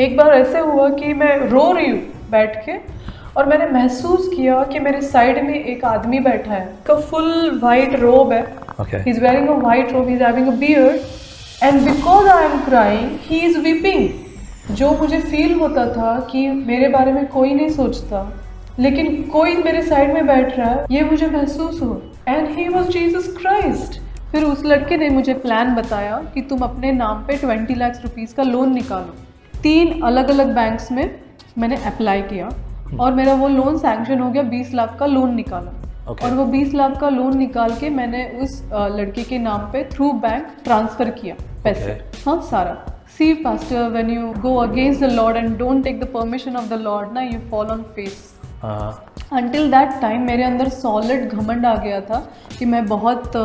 एक बार ऐसे हुआ कि मैं रो रही हूँ बैठ के, और मैंने महसूस किया कि मेरे साइड में एक आदमी बैठा है, का फुल वाइट रोब है, he is wearing a white robe, he is having a beard, and because I am crying he is weeping. जो मुझे फील होता था कि मेरे बारे में कोई नहीं सोचता, लेकिन कोई मेरे साइड में बैठ रहा है, ये मुझे महसूस हुआ, and he was Jesus Christ. फिर उस लड़के ने मुझे प्लान बताया कि तुम अपने नाम पे 20 लाख रुपीज़ का लोन निकालो। 3 अलग अलग बैंक्स में मैंने अप्लाई किया और मेरा वो लोन सैंक्शन हो गया, 20 लाख का लोन निकाला। और वो 20 लाख का लोन निकाल के मैंने उस लड़के के नाम पे थ्रू बैंक ट्रांसफ़र किया पैसे। हाँ, सारा। See, pastor, when you go against the Lord and don't take the permission of the Lord, ना, you fall on face. Until that time मेरे अंदर सॉलिड घमंड आ गया था कि मैं बहुत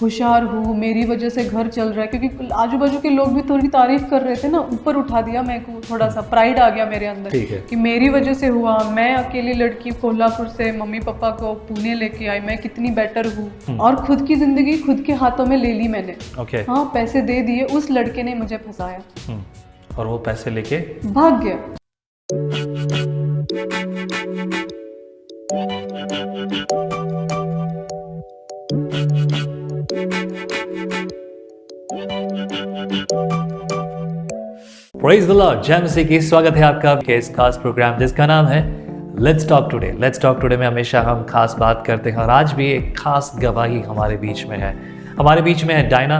होशियार हूँ, मेरी वजह से घर चल रहा है, क्योंकि आजू बाजू के लोग भी थोड़ी तारीफ कर रहे थे ना, ऊपर उठा दिया मेरे को, थोड़ा सा प्राइड आ गया मेरे अंदर कि मेरी वजह से हुआ, मैं अकेली लड़की कोल्हापुर से मम्मी पापा को पुणे लेके आई, मैं कितनी बेटर हूँ, और खुद की जिंदगी खुद के हाथों में ले ली मैंने। हाँ, पैसे दे दिए, उस लड़के ने मुझे फंसाया और वो पैसे लेके भाग गया। प्रेज द लॉर्ड, जय मसीह की। स्वागत है आपका के इस खास प्रोग्राम जिसका नाम है let's talk today. Let's talk today में हमेशा हम खास बात करते हैं और आज भी एक खास गवाही हमारे बीच में है। हमारे बीच में है डायना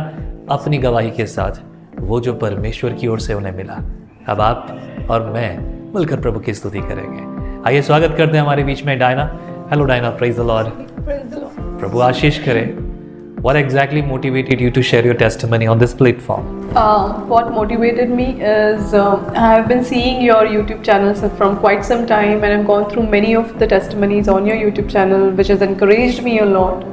अपनी गवाही के साथ, वो जो परमेश्वर की ओर से उन्हें मिला। अब आप और मैं मिलकर प्रभु की स्तुति करेंगे। आइए स्वागत करते हैं हमारे बीच में Diana. Hello Diana, praise the lord. प्रभु आशीष करे। What exactly motivated you to share your testimony on this platform? What motivated me is I have been seeing your YouTube channels from quite some time, and I've gone through many of the testimonies on your YouTube channel, which has encouraged me a lot.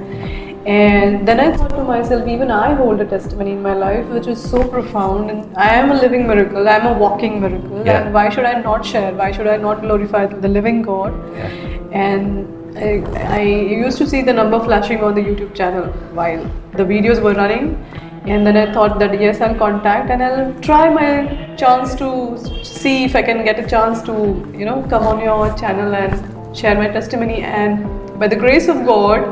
And then I thought to myself, even I hold a testimony in my life which is so profound, and I am a living miracle, I am a walking miracle, and why should I not share? Why should I not glorify the living God? And I used to see the number flashing on the YouTube channel while the videos were running, and then I thought that yes, I'll contact and I'll try my chance to see if I can get a chance to come on your channel and share my testimony. And by the grace of God,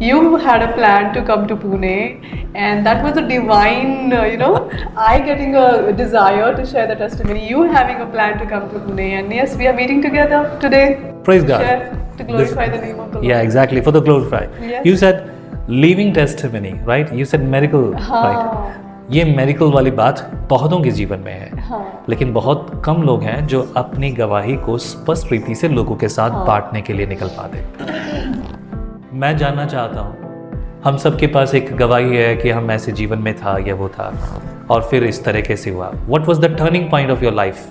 you had a plan to come to Pune, and that was a divine I getting a desire to share the testimony, you having a plan to come to Pune, and yes, we are meeting together today. Praise God. To glorify the name of the Lord. Yeah, exactly, for the glorify. Yes. You said living testimony, right? You said miracle, right? ये मेरिकल वाली बात बहुतों के जीवन में है, लेकिन बहुत कम लोग हैं जो अपनी गवाही को स्पष्ट रीति से लोगों के साथ बांटने के लिए निकल पाते। मैं जानना चाहता हूँ, हम सबके पास एक गवाही है कि हम ऐसे जीवन में था या वो था, और फिर इस तरीके से हुआ। What was the turning point of your life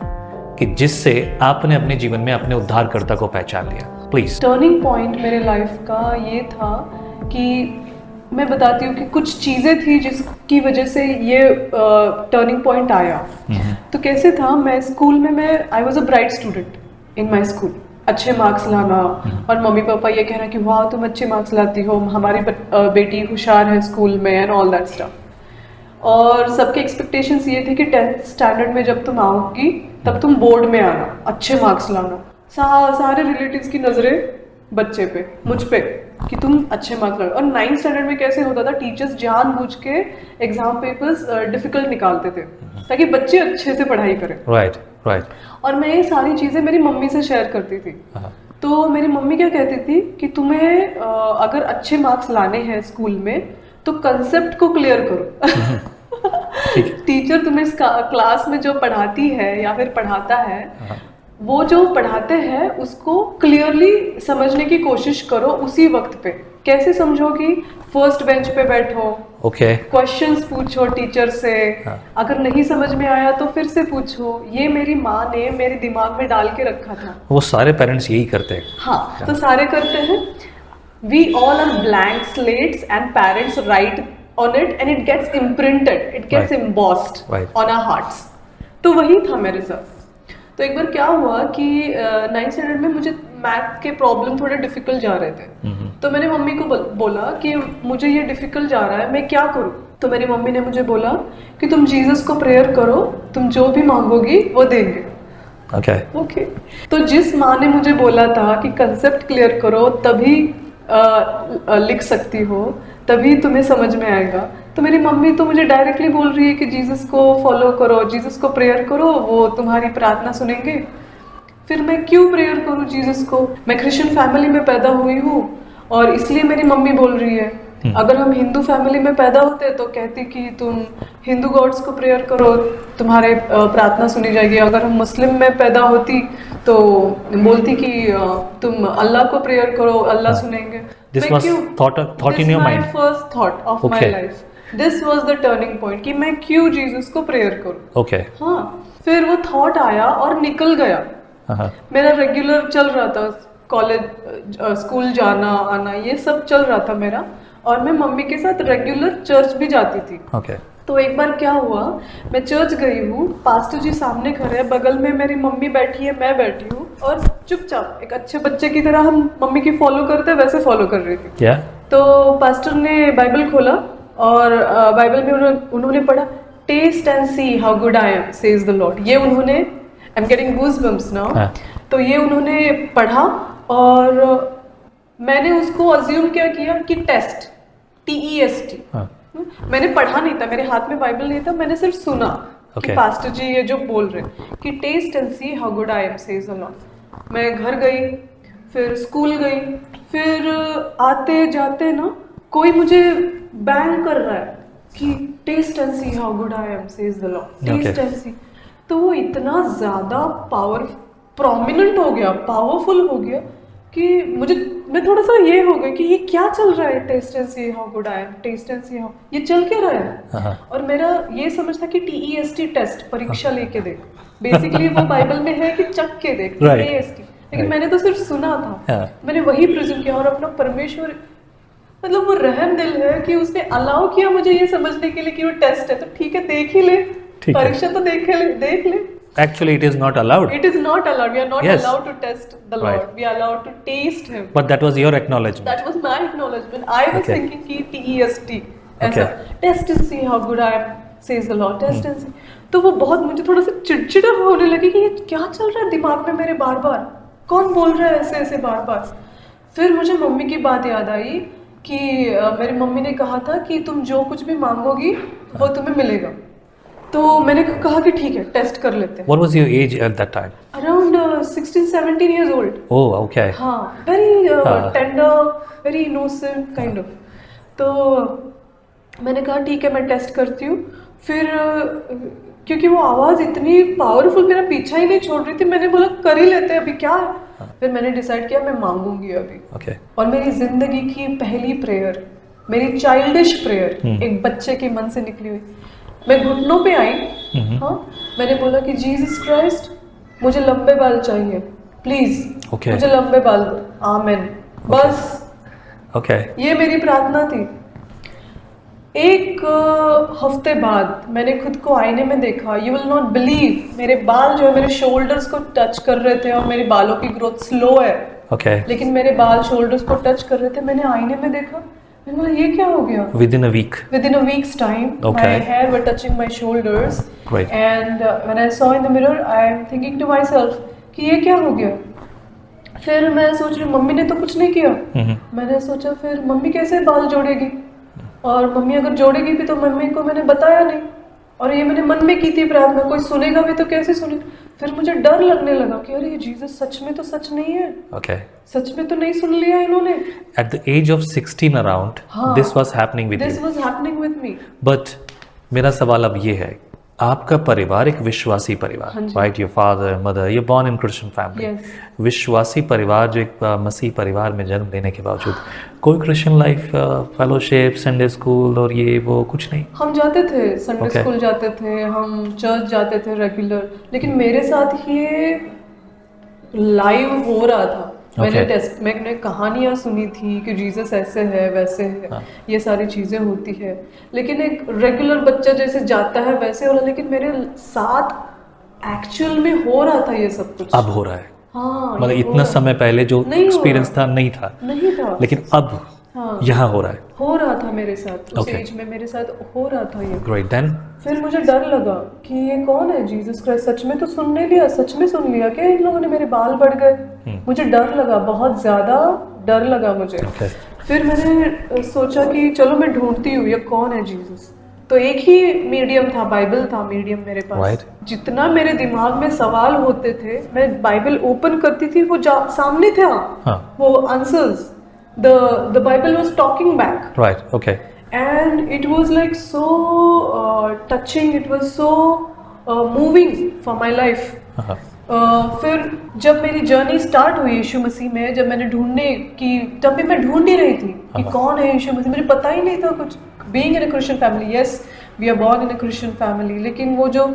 कि जिससे आपने अपने जीवन में अपने उद्धारकर्ता को पहचान लिया? प्लीज। टर्निंग पॉइंट मेरे लाइफ का ये था कि मैं बताती हूँ कि कुछ चीज़ें थी जिसकी वजह से ये टर्निंग पॉइंट आया। तो कैसे था, मैं स्कूल में I was a bright student in my school, अच्छे मार्क्स लाना, और मम्मी पापा ये कहना कि वाह तुम अच्छे मार्क्स लाती हो, हमारी बेटी होशियार है स्कूल में, एंड ऑल दैट स्टफ। और सबके एक्सपेक्टेशंस ये थे कि 10th स्टैंडर्ड में जब तुम आओगी तब तुम बोर्ड में आना, अच्छे मार्क्स लाना। सारे रिलेटिव्स की नज़रें बच्चे पे, मुझ पे, कि तुम अच्छे मार्क्स लाओ। और 9th स्टैंडर्ड में कैसे होता था, टीचर्स जानबूझ के एग्जाम पेपर्स डिफिकल्ट निकालते थे ताकि बच्चे अच्छे से पढ़ाई करें। राइट। और मैं ये सारी चीज़ें मेरी मम्मी से शेयर करती थी। तो मेरी मम्मी क्या कहती थी कि तुम्हें अगर अच्छे मार्क्स लाने हैं स्कूल में तो कंसेप्ट को क्लियर करो। टीचर तुम्हें क्लास में जो पढ़ाती है या फिर पढ़ाता है, वो जो पढ़ाते हैं उसको क्लियरली समझने की कोशिश करो उसी वक्त पे। कैसे समझोगी? फर्स्ट बेंच पे बैठो, क्वेश्चंस पूछो टीचर से, अगर नहीं समझ में आया तो फिर से पूछो। ये मेरी माँ ने मेरे दिमाग में डाल के रखा था। वो सारे पेरेंट्स यही करते हैं। हाँ, तो सारे करते हैं। We all are blank slates and parents write on it and it gets imprinted, it gets embossed on our hearts. तो वही था मेरे साथ। तो एक बार क्या हुआ कि 9th स्टैंडर्ड में मुझे मैथ के प्रॉब्लम थोड़े डिफिकल्ट जा रहे थे। तो मैंने मम्मी को बोला कि मुझे ये डिफिकल्ट जा रहा है, मैं क्या करूँ? तो मेरी मम्मी ने मुझे बोला कि तुम जीसस को प्रेयर करो, तुम जो भी मांगोगी वो देंगे। ओके। तो जिस माँ ने मुझे बोला था कि कंसेप्ट क्लियर करो तभी लिख सकती हो, तभी तुम्हें समझ में आएगा, तो मेरी मम्मी तो मुझे डायरेक्टली बोल रही है कि जीसस को फॉलो करो, जीसस को प्रेयर करो, वो तुम्हारी प्रार्थना सुनेंगे। फिर मैं क्यों प्रेयर करूँ जीसस को? मैं क्रिश्चियन फैमिली में पैदा हुई हूँ और इसलिए मेरी मम्मी बोल रही है। अगर हम हिंदू फैमिली में पैदा होते तो कहती कि तुम हिंदू गॉड्स को प्रेयर करो, तुम्हारे प्रार्थना सुनी जाएगी। अगर हम मुस्लिम में पैदा होती तो बोलती कि तुम अल्लाह को प्रेयर करो, अल्लाह सुनेंगे। This was thought in your mind. This was my first thought of my life. This was the turning point कि मैं क्यों जीसस को प्रेयर करूं। हाँ, फिर वो थॉट आया और निकल गया। मेरा रेगुलर चल रहा था, कॉलेज स्कूल जाना आना ये सब चल रहा था मेरा, और मैं मम्मी के साथ रेगुलर चर्च भी जाती थी। तो एक बार क्या हुआ, मैं चर्च गई हूँ, पास्टर जी सामने खड़े हैं, बगल में मेरी मम्मी बैठी है, मैं बैठी हूँ, और चुपचाप एक अच्छे बच्चे की तरह हम मम्मी की फॉलो करते हैं वैसे फॉलो कर रही थी। तो पास्टर ने बाइबल खोला और बाइबल में उन्होंने पढ़ा, taste and see how good I am says the Lord. ये उन्होंने, I am getting goosebumps now, तो ये उन्होंने पढ़ा और मैंने उसको अज्यूम क्या किया कि टेस्ट, TEST। मैंने पढ़ा नहीं था, मेरे हाथ में बाइबल नहीं था, मैंने सिर्फ सुना कि पास्टर जी ये जो बोल रहे हैं कि taste and see how good I am says the Lord. मैं घर गई, फिर स्कूल गई, फिर आते जाते ना कोई मुझे बैंग कर रहा है कि taste and see how good I am says the lord, taste and see. तो वो इतना ज्यादा प्रोमिनेंट हो गया, पावरफुल हो गया कि मैं थोड़ा सा ये हो गई कि ये क्या चल रहा है, taste and see how good I am, taste and see how, ये चल क्या रहा है। और मेरा ये समझ था कि TEST टेस्ट, परीक्षा लेके देख, बेसिकली वो बाइबल में है कि चक के देख, TEST, लेकिन मैंने तो सिर्फ सुना था। मैंने वही प्रेजेंट किया और अपना परमेश्वर, मतलब वो रहम दिल है कि उसने अलाउ किया मुझे ये समझने के लिए कि वो टेस्ट है, तो ठीक है देख ही ले, परीक्षा तो देख ले। Actually, it is not allowed. It is not allowed. We are not allowed to test the Lord. We are allowed to taste Him. But that was your acknowledgement. That was my acknowledgement. I was thinking कि TEST, ऐसा test and see how good I am, says the Lord. Test and see. तो वो बहुत मुझे थोड़ा सा चिड़चिड़ा होने लगी कि ये क्या चल रहा है दिमाग में मेरे बार बार, कौन बोल रहा है ऐसे ऐसे बार बार। फिर मुझे मम्मी की बात याद आई कि मेरी मम्मी ने कहा था कि तुम जो कुछ भी मांगोगी वो तुम्हें मिलेगा। तो मैंने कहा कि ठीक है टेस्ट कर लेते हैं। What was your age at that time? Around 16-17 years old. Oh, okay. हाँ, very tender, very innocent kind of. तो मैंने कहा ठीक है मैं टेस्ट करती हूँ। फिर क्योंकि वो आवाज़ इतनी पावरफुल मेरा पीछा ही नहीं छोड़ रही थी, मैंने बोला कर ही लेते हैं अभी क्या है। फिर मैंने डिसाइड किया मैं मांगूंगी अभी। और मेरी जिंदगी की पहली प्रेयर, मेरी चाइल्डिश प्रेयर, एक बच्चे के मन से निकली हुई, मैं घुटनों पे आई। हाँ, मैंने बोला कि जीसस क्राइस्ट मुझे लंबे बाल चाहिए प्लीज, मुझे लंबे बाल दो, आमेन। बस ये मेरी प्रार्थना थी। एक हफ्ते बाद मैंने खुद को आईने में देखा, यू विल नॉट बिलीव, मेरे बाल जो है मेरे शोल्डर्स को टच कर रहे थे और मेरे बालों की ग्रोथ स्लो है, लेकिन मेरे बाल शोल्डर्स को टच कर रहे थे। मैंने आईने में देखा, मैंने बोला ये क्या हो गया। Within a week's time, my hair were touching my shoulders, and when I saw in the mirror, I am thinking to myself कि ये क्या हो गया। फिर मैं सोच रही मम्मी ने तो कुछ नहीं किया। मैंने सोचा फिर मम्मी कैसे बाल जोड़ेगी, और मम्मी अगर जोड़ेगी भी तो मम्मी को मैंने बताया नहीं, और ये मैंने मन में की थी प्रार्थना, कोई सुनेगा भी तो कैसे सुनेगा। फिर मुझे डर लगने लगा कि अरे ये जीसस सच में तो सच नहीं है, सच में तो नहीं सुन लिया इन्होंने। At the age of 16 around, this was happening with you. This was happening with me. But मेरा सवाल अब ये है, आपका परिवार एक विश्वासी परिवार, right? Your father, mother, you're born in Christian family. विश्वासी परिवार जो एक मसीह परिवार में जन्म लेने के बावजूद कोई Christian life, fellowship, Sunday school और ये वो कुछ नहीं? हम जाते थे संडे स्कूल जाते थे, हम चर्च जाते थे रेगुलर, लेकिन मेरे साथ ये लाइव हो रहा था। मैंने कहानियाँ सुनी थी कि जीसस ऐसे है वैसे है, ये सारी चीज़ें होती है, लेकिन एक रेगुलर बच्चा जैसे जाता है वैसे हो रहा, लेकिन मेरे साथ एक्चुअल में हो रहा था ये सब कुछ। अब हो रहा है। हाँ, मतलब इतना समय पहले जो एक्सपीरियंस था नहीं था, नहीं था, लेकिन अब हाँ यहाँ हो रहा है? हो रहा था मेरे साथ, उस Okay. एज में मेरे साथ हो रहा था ये। Great, then? फिर मुझे डर लगा कि ये कौन है, जीसस क्राइस्ट, सच में तो सुनने लिया, सच में सुन लिया क्या इन लोगों ने, मेरे बाल बढ़ गए। मुझे डर लगा, बहुत ज्यादा डर लगा मुझे। Okay. फिर मैंने सोचा कि चलो मैं ढूंढती हूँ ये कौन है जीसस। तो एक ही मीडियम था, बाइबल था मीडियम मेरे पास। Right. जितना मेरे दिमाग में सवाल होते थे, मैं बाइबल ओपन करती थी, वो सामने था, हाँ। वो answers, the Bible was talking back. Right, okay. And it was like so touching, it was so moving for my life. Uh-huh. फिर जब मेरी जर्नी स्टार्ट हुई यीशु मसीह में, जब मैंने ढूंढने की, तब भी मैं ढूंढ ही रही थी कि कौन है यीशु मसीह, मुझे पता ही नहीं था कुछ। Being in a Christian family, yes we are born in a Christian family, लेकिन वो जो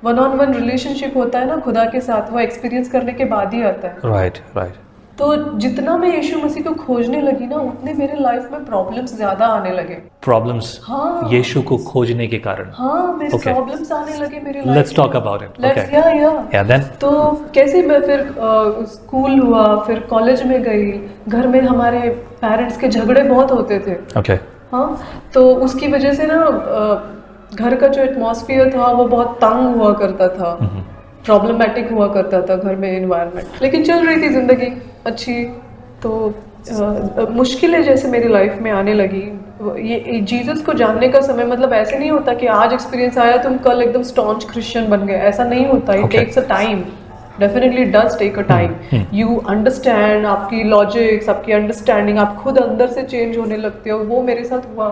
वन ऑन वन रिलेशनशिप होता है ना खुदा के साथ, वो एक्सपीरियंस करने के बाद ही आता है। Right, right. तो जितना मैं यीशु मसीह को खोजने लगी ना, उतने मेरे लाइफ में प्रॉब्लम्स ज्यादा आने लगे। Problems? हाँ। यीशु को खोजने के कारण? हाँ, मेरे Okay. प्रॉब्लम्स आने लगे मेरे life. Let's talk about it. Let's, Okay. Yeah, then? तो कैसे मैं फिर स्कूल हुआ, फिर कॉलेज में गई, घर में हमारे पेरेंट्स के झगड़े बहुत होते थे। Okay. हाँ, तो उसकी वजह से ना घर का जो एटमॉस्फेयर था वो बहुत तंग हुआ करता था, प्रॉब्लमेटिक हुआ करता था घर में एनवायरनमेंट, लेकिन चल रही थी जिंदगी अच्छी। तो मुश्किलें जैसे मेरी लाइफ में आने लगी, ये जीसस को जानने का समय, मतलब ऐसे नहीं होता कि आज एक्सपीरियंस आया तुम कल एकदम स्टॉन्च क्रिश्चियन बन गए, ऐसा नहीं होता। It takes a time, definitely does take a time. You understand, आपकी लॉजिक्स, आपकी अंडरस्टैंडिंग, आप खुद अंदर से चेंज होने लगते हो। वो मेरे साथ हुआ।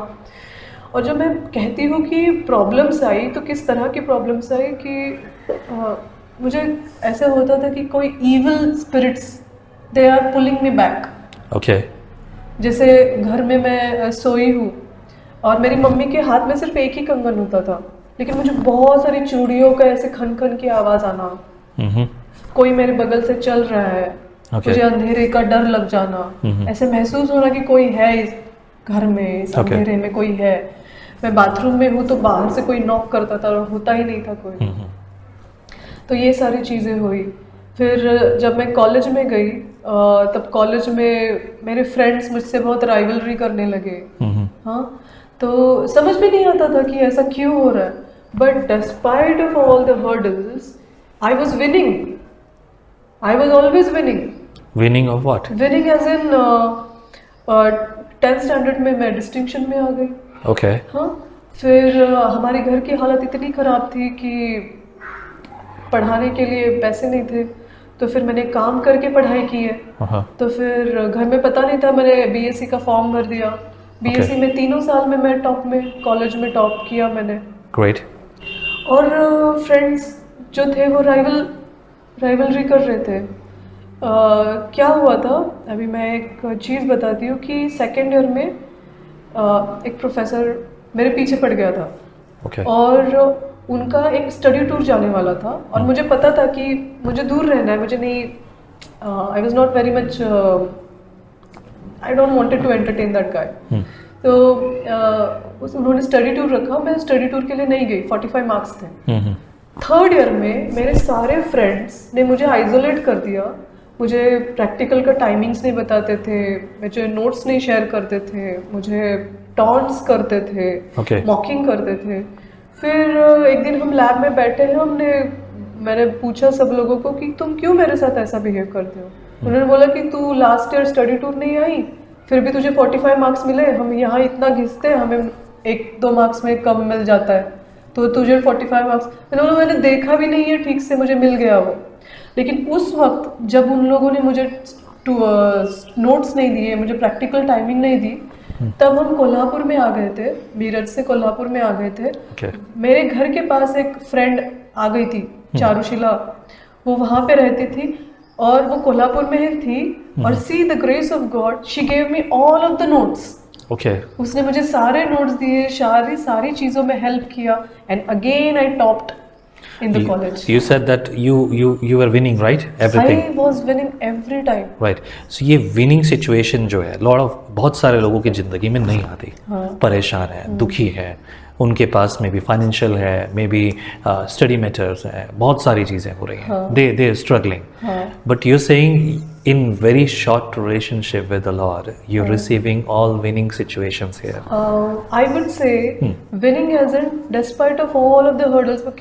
और जब मैं कहती हूँ कि प्रॉब्लम्स आई, तो किस तरह की प्रॉब्लम्स आई कि मुझे ऐसा होता था कि कोई evil spirits, they are pulling me back. Okay. जैसे घर में मैं सोई हूँ और मेरी मम्मी के हाथ में सिर्फ एक ही कंगन होता था, लेकिन मुझे बहुत सारी चूड़ियों का ऐसे खन खन की आवाज़ आना, Mm-hmm. कोई मेरे बगल से चल रहा है, Okay. मुझे अंधेरे का डर लग जाना, ऐसे महसूस होना कि कोई है इस घर में, इस Okay. अंधेरे में कोई है। मैं बाथरूम में हूँ तो बाहर से कोई नॉक करता था, होता ही नहीं था कोई। तो ये सारी चीज़ें हुई। फिर जब मैं कॉलेज में गई, तब कॉलेज में मेरे फ्रेंड्स मुझसे बहुत राइवलरी करने लगे। हाँ, तो समझ में नहीं आता था कि ऐसा क्यों हो रहा है, but despite of all the hurdles I was winning, I was always winning. Winning of what? Winning as in 10th standard में मैं डिस्टिंक्शन में आ गई। Okay. हाँ, फिर हमारे घर की हालत इतनी ख़राब थी कि पढ़ाने के लिए पैसे नहीं थे, तो फिर मैंने काम करके पढ़ाई की है। Uh-huh. तो फिर घर में पता नहीं था, मैंने बीएससी का फॉर्म भर दिया। बीएससी में 3 साल में मैं टॉप में, कॉलेज में टॉप किया मैंने। Great. और फ्रेंड्स जो थे वो राइवलरी कर रहे थे। क्या हुआ था, अभी मैं एक चीज़ बताती हूँ कि सेकेंड ईयर में एक प्रोफेसर मेरे पीछे पड़ गया था। Okay. और उनका एक स्टडी टूर जाने वाला था, और मुझे पता था कि मुझे दूर रहना है, मुझे नहीं, I was not very much, I don't wanted to entertain that guy. तो उन्होंने स्टडी टूर रखा, मैं स्टडी टूर के लिए नहीं गई, 45 मार्क्स थे। थर्ड ईयर में मेरे सारे फ्रेंड्स ने मुझे आइसोलेट कर दिया, मुझे प्रैक्टिकल का टाइमिंग्स नहीं बताते थे, मुझे नोट्स नहीं शेयर करते थे, मुझे टॉन्ट्स करते थे, Okay. मॉकिंग करते थे। फिर एक दिन हम लैब में बैठे हैं, मैंने पूछा सब लोगों को कि तुम क्यों मेरे साथ ऐसा बिहेव करते हो। उन्होंने बोला कि तू लास्ट ईयर स्टडी टूर नहीं आई, फिर भी तुझे 45 मार्क्स मिले, हम यहाँ इतना घिसते हैं, हमें 1-2 मार्क्स में कम मिल जाता है, तो तुझे 45 मार्क्स। मैंने देखा भी नहीं है ठीक से, मुझे मिल गया वो। लेकिन उस वक्त जब उन लोगों ने मुझे नोट्स नहीं दिए, मुझे प्रैक्टिकल टाइमिंग नहीं दी, तब हम कोल्हापुर में आ गए थे, मीरठ से कोल्हापुर में आ गए थे। Okay. मेरे घर के पास एक फ्रेंड आ गई थी, चारुशिला, वो वहाँ पे रहती थी और वो कोल्हापुर में ही थी। और see the grace of God, she gave me all of the notes. Okay. उसने मुझे सारे नोट्स दिए, सारी चीज़ों में हेल्प किया, and again I topped in the college. You said that you were winning, right? Everything. I was winning every time. Right. So ये winning situation जो है, बहुत सारे लोगों की जिंदगी में नहीं आती। परेशान है, दुखी है, उनके पास में भी फाइनेंशियल है, मे बी स्टडी मैटर्स है, बहुत सारी चीज़ें हो रही हैं, they are struggling, but you saying in very short relationship with the Lord, you're receiving all winning situations here. I would say winning hasn't, despite of all of the hurdles, वो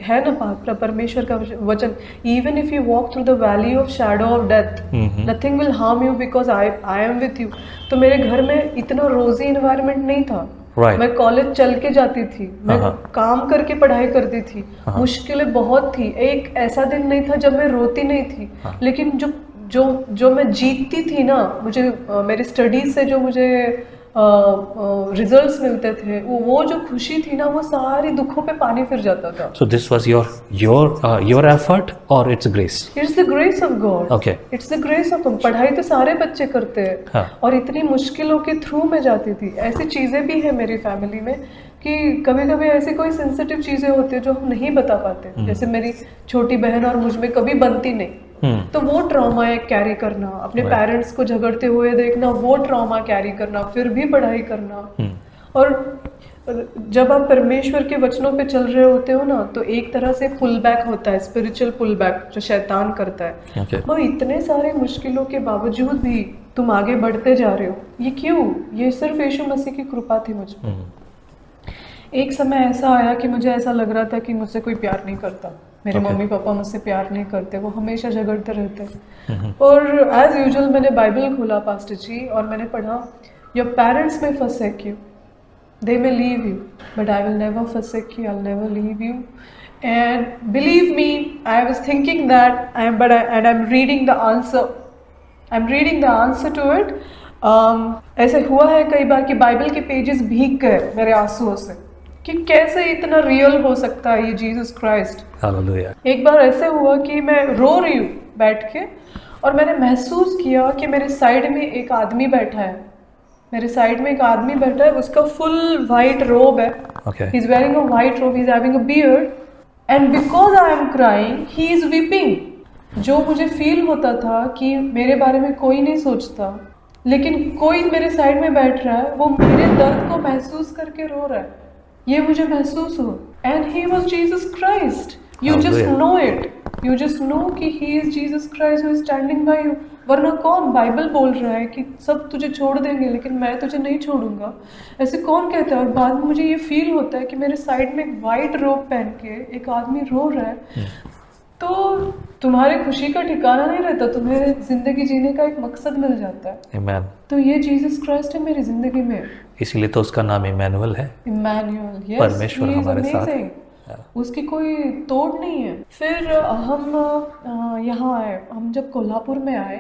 है ना परमेश्वर का वचन, even if you walk through the valley of shadow of death, nothing will harm you because I am with you. तो मेरे घर में इतना रोजी environment नहीं था. Right. मैं कॉलेज चल के जाती थी, मैं काम करके पढ़ाई करती थी, मुश्किलें बहुत थी. एक ऐसा दिन नहीं था जब मैं रोती नहीं थी, लेकिन जो मैं जीतती थी ना, मुझे मेरी स्टडीज से जो मुझे रिजल्ट्स मिलते थे, वो जो खुशी थी ना, वो सारी दुखों पे पानी फिर जाता था. So this was your effort or it's grace? It's the grace of God. Okay. It's the grace of God. पढ़ाई तो सारे बच्चे करते हैं, और इतनी मुश्किलों के थ्रू मैं जाती थी. ऐसी चीजें भी है मेरी फैमिली में कि कभी कभी ऐसी कोई सेंसिटिव चीजें होती है जो हम नहीं बता पाते, जैसे मेरी छोटी बहन और मुझ में कभी बनती नहीं, तो वो ट्रॉमा एक कैरी करना, अपने पेरेंट्स को झगड़ते हुए देखना, वो ट्रॉमा कैरी करना, फिर भी पढ़ाई करना. और जब आप परमेश्वर के वचनों पे चल रहे होते हो ना, तो एक तरह से पुल बैक होता है, स्पिरिचुअल पुल बैक जो शैतान करता है. वो इतने सारे मुश्किलों के बावजूद भी तुम आगे बढ़ते जा रहे हो. ये क्यों? ये सिर्फ यीशु मसीह की कृपा थी मुझ पर. एक समय ऐसा आया कि मुझे ऐसा लग रहा था कि मुझसे कोई प्यार नहीं करता, मेरे मम्मी पापा मुझसे प्यार नहीं करते, वो हमेशा झगड़ते रहते. और एज यूजुअल मैंने बाइबल खोला पास्टर जी, और मैंने पढ़ा, your parents may forsake you, they may leave you, but I will never forsake you, I'll never leave you. And believe me, I was thinking that, and I'm reading the answer. I'm reading the answer to it. ऐसे हुआ है कई बार कि Bible के pages भीग गए मेरे आंसुओं से, कि कैसे इतना रियल हो सकता है ये जीसस क्राइस्ट. हालेलुया. एक बार ऐसे हुआ कि मैं रो रही हूँ बैठ के, और मैंने महसूस किया कि मेरे साइड में एक आदमी बैठा है. मेरे साइड में एक आदमी बैठा है, उसका फुल वाइट रोब है. He is wearing a white robe, he is having a beard, and because I am crying he is weeping. जो मुझे फील होता था कि मेरे बारे में कोई नहीं सोचता, लेकिन कोई मेरे साइड में बैठ रहा है, वो मेरे दर्द को महसूस करके रो रहा है, ये मुझे महसूस हो. And he was Jesus Christ. You just know it, you just know कि he is Jesus Christ who is standing by you. वरना कौन? बाइबल बोल रहा है कि सब तुझे छोड़ देंगे, लेकिन मैं तुझे नहीं छोड़ूंगा. ऐसे कौन कहता है? और बाद में मुझे ये फील होता है कि मेरे साइड में एक वाइट रोब पहन के एक आदमी रो रहा है. तो तुम्हारी खुशी का ठिकाना नहीं रहता, तुम्हें जिंदगी जीने का एक मकसद मिल जाता है. Amen. तो ये जीसस क्राइस्ट है मेरी जिंदगी में. इसीलिए तो उसका नाम इमैनुअल है. इमैनुअल, यस, परमेश्वर हमारे साथ. उसकी कोई तोड़ नहीं है. फिर हम यहाँ आए, हम जब कोल्हापुर में आए,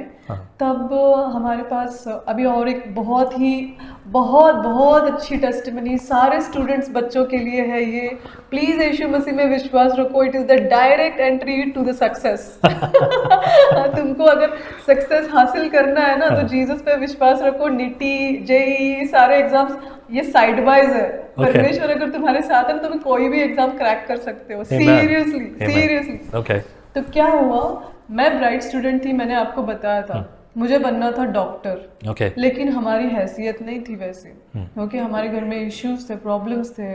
तब हमारे पास अभी और एक बहुत अच्छी टेस्टिमनी सारे स्टूडेंट्स बच्चों के लिए है ये. प्लीज यीशु मसीह में विश्वास रखो, it is the direct entry to the success. तुमको अगर सक्सेस हासिल करना है ना, तो जीसस पे विश्वास रखो. नीटी, जेई, सारे एग्जाम्स ये साइड वाइज है. परमेश्वर अगर तुम्हारे साथ है, तुम्हें कोई भी एग्जाम क्रैक कर सकते हो. सीरियसली. तो क्या हुआ, मैं ब्राइट स्टूडेंट थी, मैंने आपको बताया था. मुझे बनना था डॉक्टर, लेकिन हमारी हैसियत नहीं थी वैसे, क्योंकि हमारे घर में इश्यूज थे, प्रॉब्लम्स थे.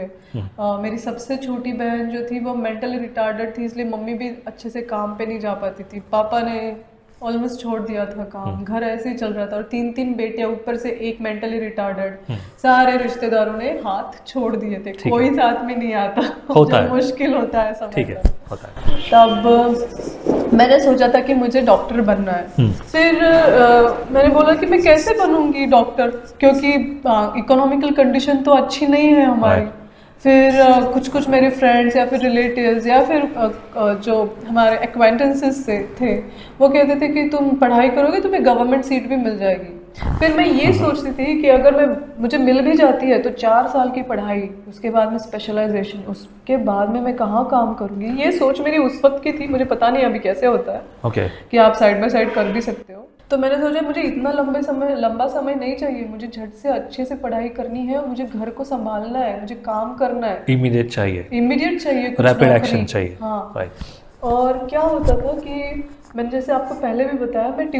मेरी सबसे छोटी बहन जो थी वो मेंटली रिटार्डेड थी, इसलिए मम्मी भी अच्छे से काम पे नहीं जा पाती थी. पापा ने ऑलमोस्ट छोड़ दिया था काम, घर ऐसे ही चल रहा था. और 3 बेटे, ऊपर से एक मेंटली रिटार्डेड. सारे रिश्तेदारों ने हाथ छोड़ दिए थे, कोई साथ में नहीं आता. होता है, मुश्किल होता है समय. तब मैंने सोचा था कि मुझे डॉक्टर बनना है. फिर मैंने बोला कि मैं कैसे बनूंगी डॉक्टर, क्योंकि इकोनॉमिकल कंडीशन तो अच्छी नहीं है हमारी. फिर कुछ मेरे फ्रेंड्स या फिर रिलेटिव्स या फिर जो हमारे एक्वेंटेंसेस से थे, वो कहते थे कि तुम पढ़ाई करोगे तुम्हें गवर्नमेंट सीट भी मिल जाएगी. फिर मैं ये सोचती थी कि अगर मुझे मिल भी जाती है तो 4 साल की पढ़ाई, उसके बाद में स्पेशलाइजेशन, उसके बाद में मैं कहाँ काम करूँगी. ये सोच मेरी उस वक्त की थी. मुझे पता नहीं अभी कैसे होता है कि आप साइड बाय साइड कर भी सकते हो. तो मैंने सोचा मुझे इतना लंबा समय नहीं चाहिए, मुझे झट से अच्छे से पढ़ाई करनी है, मुझे घर को संभालना है, मुझे काम करना है. इमीडिएट चाहिए, रैपिड एक्शन चाहिए. हाँ. और क्या होता था कि मैंने जैसे आपको पहले भी बताया, मैं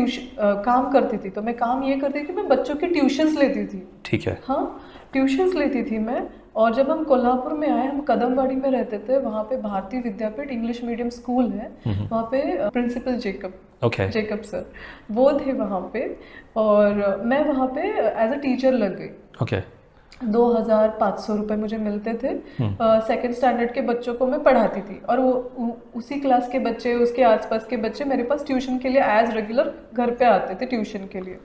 काम करती थी. तो मैं काम ये करती थी कि मैं बच्चों की ट्यूशन्स लेती थी. ठीक है. हाँ, ट्यूशन्स लेती थी मैं. और जब हम कोल्हापुर में आए, हम कदमवाड़ी में रहते थे, वहाँ पे भारतीय विद्यापीठ इंग्लिश मीडियम स्कूल है, वहाँ पे प्रिंसिपल जेकब सर वो थे वहाँ पे, और मैं वहाँ पे एज अ टीचर लग गई। 2,500 रुपये मुझे मिलते थे। सेकंड स्टैंडर्ड के बच्चों को मैं पढ़ाती थी, और वो उसी क्लास के बच्चे, उसके आसपास के बच्चे मेरे पास ट्यूशन के लिए एज रेगुलर घर पे आते थे ट्यूशन के लिए।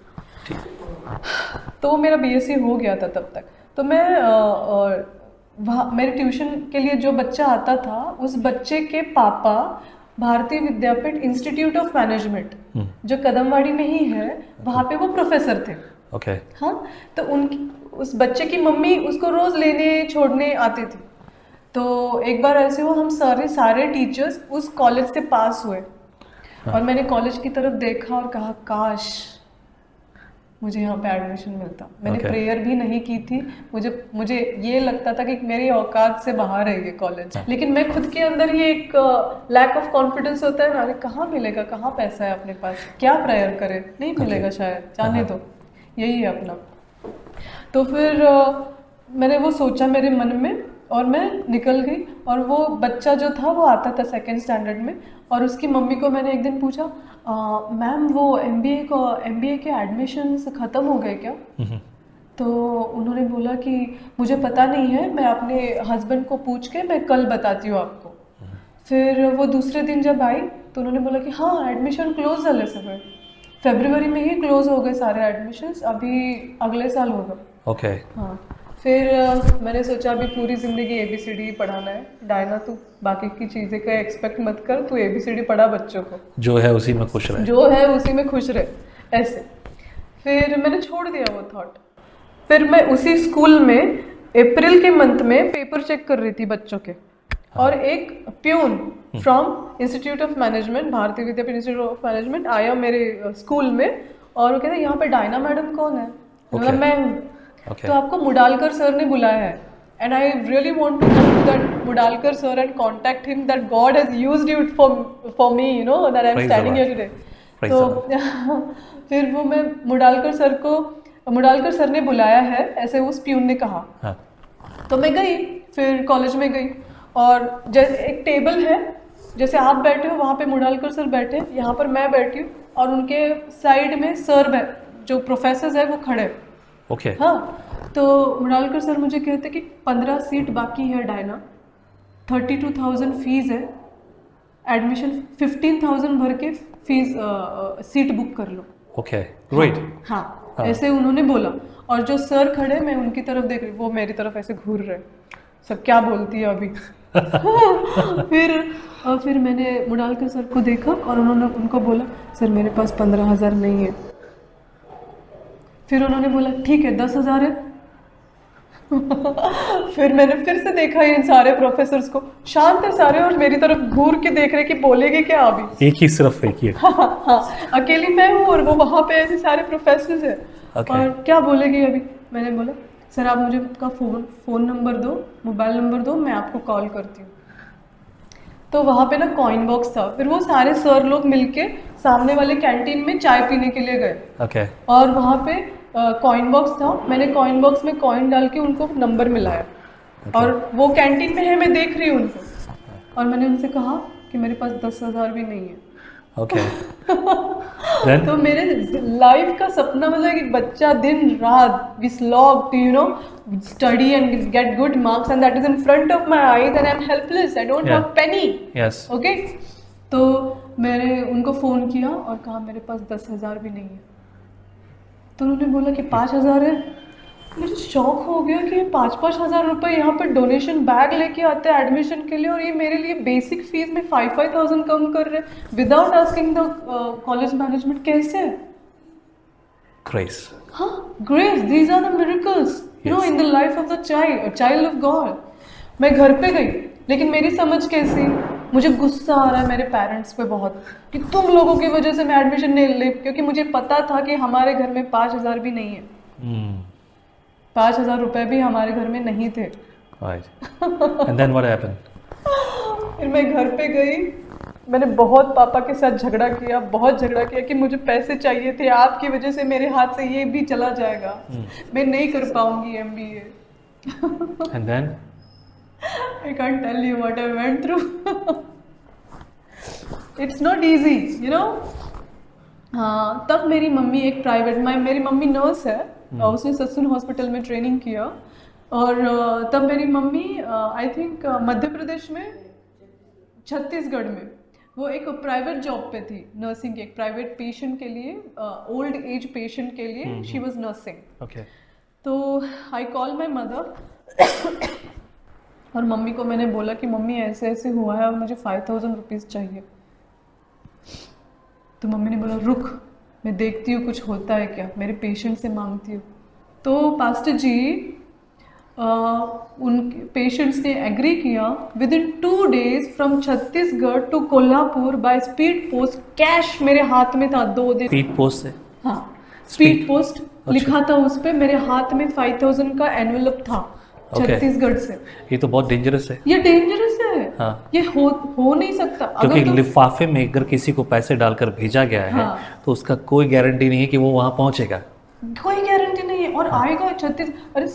तो मेरा बीएससी हो गया था तब तक। तो मैं वहाँ मेरे ट्यूशन के लिए जो बच्चा आता था, उस बच्चे के पापा भारतीय विद्यापीठ इंस्टीट्यूट ऑफ मैनेजमेंट जो कदमवाड़ी में ही है, वहाँ पे वो प्रोफेसर थे। हाँ, तो उनकी उस बच्चे की मम्मी उसको रोज लेने छोड़ने आती थी। तो एक बार ऐसे हुआ, हम सारे टीचर्स उस कॉलेज से पास हुए, और मैंने कॉलेज की तरफ देखा और कहा काश मुझे यहाँ पे एडमिशन मिलता। मैंने प्रेयर भी नहीं की थी, मुझे ये लगता था कि मेरी औकात से बाहर है ये कॉलेज। लेकिन मैं खुद के अंदर ही एक लैक ऑफ कॉन्फिडेंस होता है ना, अरे कहाँ मिलेगा, कहाँ पैसा है अपने पास, क्या प्रेयर करे, नहीं मिलेगा शायद, जाने दो, यही है अपना। तो फिर मैंने वो सोचा मेरे मन में, और मैं निकल गई। और वो बच्चा जो था वो आता था सेकंड स्टैंडर्ड में, और उसकी मम्मी को मैंने एक दिन पूछा, मैम वो एमबीए के एडमिशन्स ख़त्म हो गए क्या? तो उन्होंने बोला कि मुझे पता नहीं है, मैं अपने हस्बैंड को पूछ के मैं कल बताती हूँ आपको। फिर वो दूसरे दिन जब आई तो उन्होंने बोला कि हाँ एडमिशन क्लोज झाले सगळे, फरवरी में ही क्लोज हो गए सारे एडमिशन्स, अभी अगले साल होगा। हाँ, फिर मैंने सोचा अभी पूरी ज़िंदगी ABCD पढ़ाना है। डायना तू बाकी की चीज़ें का एक्सपेक्ट मत कर, तू ABCD पढ़ा बच्चों को, जो है उसी में खुश रहे, ऐसे। फिर मैंने छोड़ दिया वो थॉट। फिर मैं उसी स्कूल में अप्रैल के मंथ में पेपर चेक कर रही थी बच्चों के, और एक peon from institute of management, भारतीय विद्यापीठ इंस्टीट्यूट ऑफ मैनेजमेंट आया मेरे स्कूल में, और वो कहते यहाँ पे डायना मैडम कौन है? मतलब मैं हूँ। तो आपको मुडालकर सर ने बुलाया है, and I really want to go to that Mudalkar sir and contact him, that God has used it for me, you know, that I am standing here today. तो फिर वो मैं मुडालकर सर ने बुलाया है, ऐसे उस प्यून ने कहा। तो मैं गई, फिर कॉलेज में गई, और जैसे एक टेबल है, जैसे आप बैठे हो वहाँ पे मुडालकर सर बैठे, यहाँ पर मैं बैठी हूँ, और उनके साइड में सर जो प्रोफेसर है वो खड़े। हाँ, तो मुडालकर सर मुझे कहते कि 15 सीट बाकी है डायना, 32,000 फीस है, एडमिशन 15,000 भर के फीस सीट बुक कर लो। राइट। हाँ, ऐसे उन्होंने बोला, और जो सर खड़े, मैं उनकी तरफ देख रही, वो मेरी तरफ ऐसे घूर रहे, सब क्या बोलती है अभी। फिर मैंने मुडालकर सर को देखा, और उन्होंने उनको बोला सर मेरे पास 15,000 नहीं है। फिर उन्होंने बोला ठीक है 10,000 है। फिर मैंने फिर से देखा इन सारे प्रोफेसर्स को, शांत है सारे, और मेरी तरफ घूर के देख रहे कि बोलेगे क्या अभी। एक ही सिर्फ एक ही। हाँ, अकेली मैं हूँ, और वो वहाँ पे ऐसे सारे प्रोफेसर्स हैं, और क्या बोलेगी अभी। मैंने बोला सर आप मुझे आपका फ़ोन नंबर दो, मोबाइल नंबर दो, मैं आपको कॉल करती हूँ। तो वहाँ पे ना कॉइन बॉक्स था, फिर वो सारे सर लोग मिलके सामने वाले कैंटीन में चाय पीने के लिए गए। और वहाँ पे कॉइन बॉक्स था, मैंने कॉइन बॉक्स में कॉइन डाल के उनको नंबर मिलाया। और वो कैंटीन में है, मैं देख रही हूँ उनको, और मैंने उनसे कहा कि मेरे पास 10,000 भी नहीं है। तो मेरे लाइफ का सपना, मतलब कि बच्चा दिन रात we slog to, you know, study and get good marks, and that is in front of my eyes and I'm helpless, I don't have penny. Okay, तो मैंने उनको फ़ोन किया और कहा मेरे पास 10,000 भी नहीं है। तो उन्होंने बोला कि 5,000 है। मुझे शौक हो गया कि 5,000 रुपये यहाँ पर डोनेशन बैग लेके आते हैं एडमिशन के लिए, और ये मेरे लिए बेसिक फीस में 5,000 कम कर रहे हैं without asking the college management. कैसे? ग्रेस। हाँ, grace, these are the miracles, you know, in the life of the child of God. मैं घर पे गई, लेकिन मेरी समझ कैसी, मुझे गुस्सा आ रहा है मेरे पेरेंट्स पे बहुत कि तुम लोगों की वजह से मैं एडमिशन नहीं ले, क्योंकि मुझे पता था कि हमारे घर में 5,000 भी नहीं है। 5,000 रुपए भी हमारे घर में नहीं थे। And then what happened? फिर मैं घर पे गई, मैंने बहुत पापा के साथ झगड़ा किया कि मुझे पैसे चाहिए थे, आपकी वजह से मेरे हाथ से ये भी चला जाएगा, मैं नहीं कर पाऊंगी MBA। And then? I can't tell you what I went through. It's not easy, you know. हाँ, तब मेरी मम्मी एक प्राइवेट, मेरी मम्मी नर्स है, उसने सत्सुन हॉस्पिटल में ट्रेनिंग किया, और तब मेरी mummy I think Madhya Pradesh में, छत्तीसगढ़ में वो एक प्राइवेट जॉब पे थी, नर्सिंग के, एक प्राइवेट पेशेंट के लिए, ओल्ड एज पेशेंट के लिए शी वाज नर्सिंग। Okay. तो आई कॉल माई मदर और मम्मी को मैंने बोला कि मम्मी ऐसे ऐसे हुआ है और मुझे 5000 रुपीज़ चाहिए। तो मम्मी ने बोला रुक, मैं देखती हूँ कुछ होता है क्या, मेरे पेशेंट से मांगती हूँ। तो पास्टर जी उन पेशेंट्स ने एग्री किया, with in 2 days from Chhattisgarh to Kolhapur by speed post, cash मेरे हाथ में था 2 दिन। स्पीड पोस्ट से? हाँ, स्पीड पोस्ट लिखा था उस पे, मेरे हाथ में 5000 का एनवेलप था छत्तीसगढ़ से। ये तो बहुत डेंजरस है। ये डेंजरस है। हाँ। ये हो नहीं सकता। क्योंकि लिफाफे में अगर किसी को पैसे डालकर भेजा गया है, हाँ। तो उसका कोई गारंटी नहीं है कि वो वहाँ पहुँचेगा। कोई गारंटी नहीं है, और आएगा अरे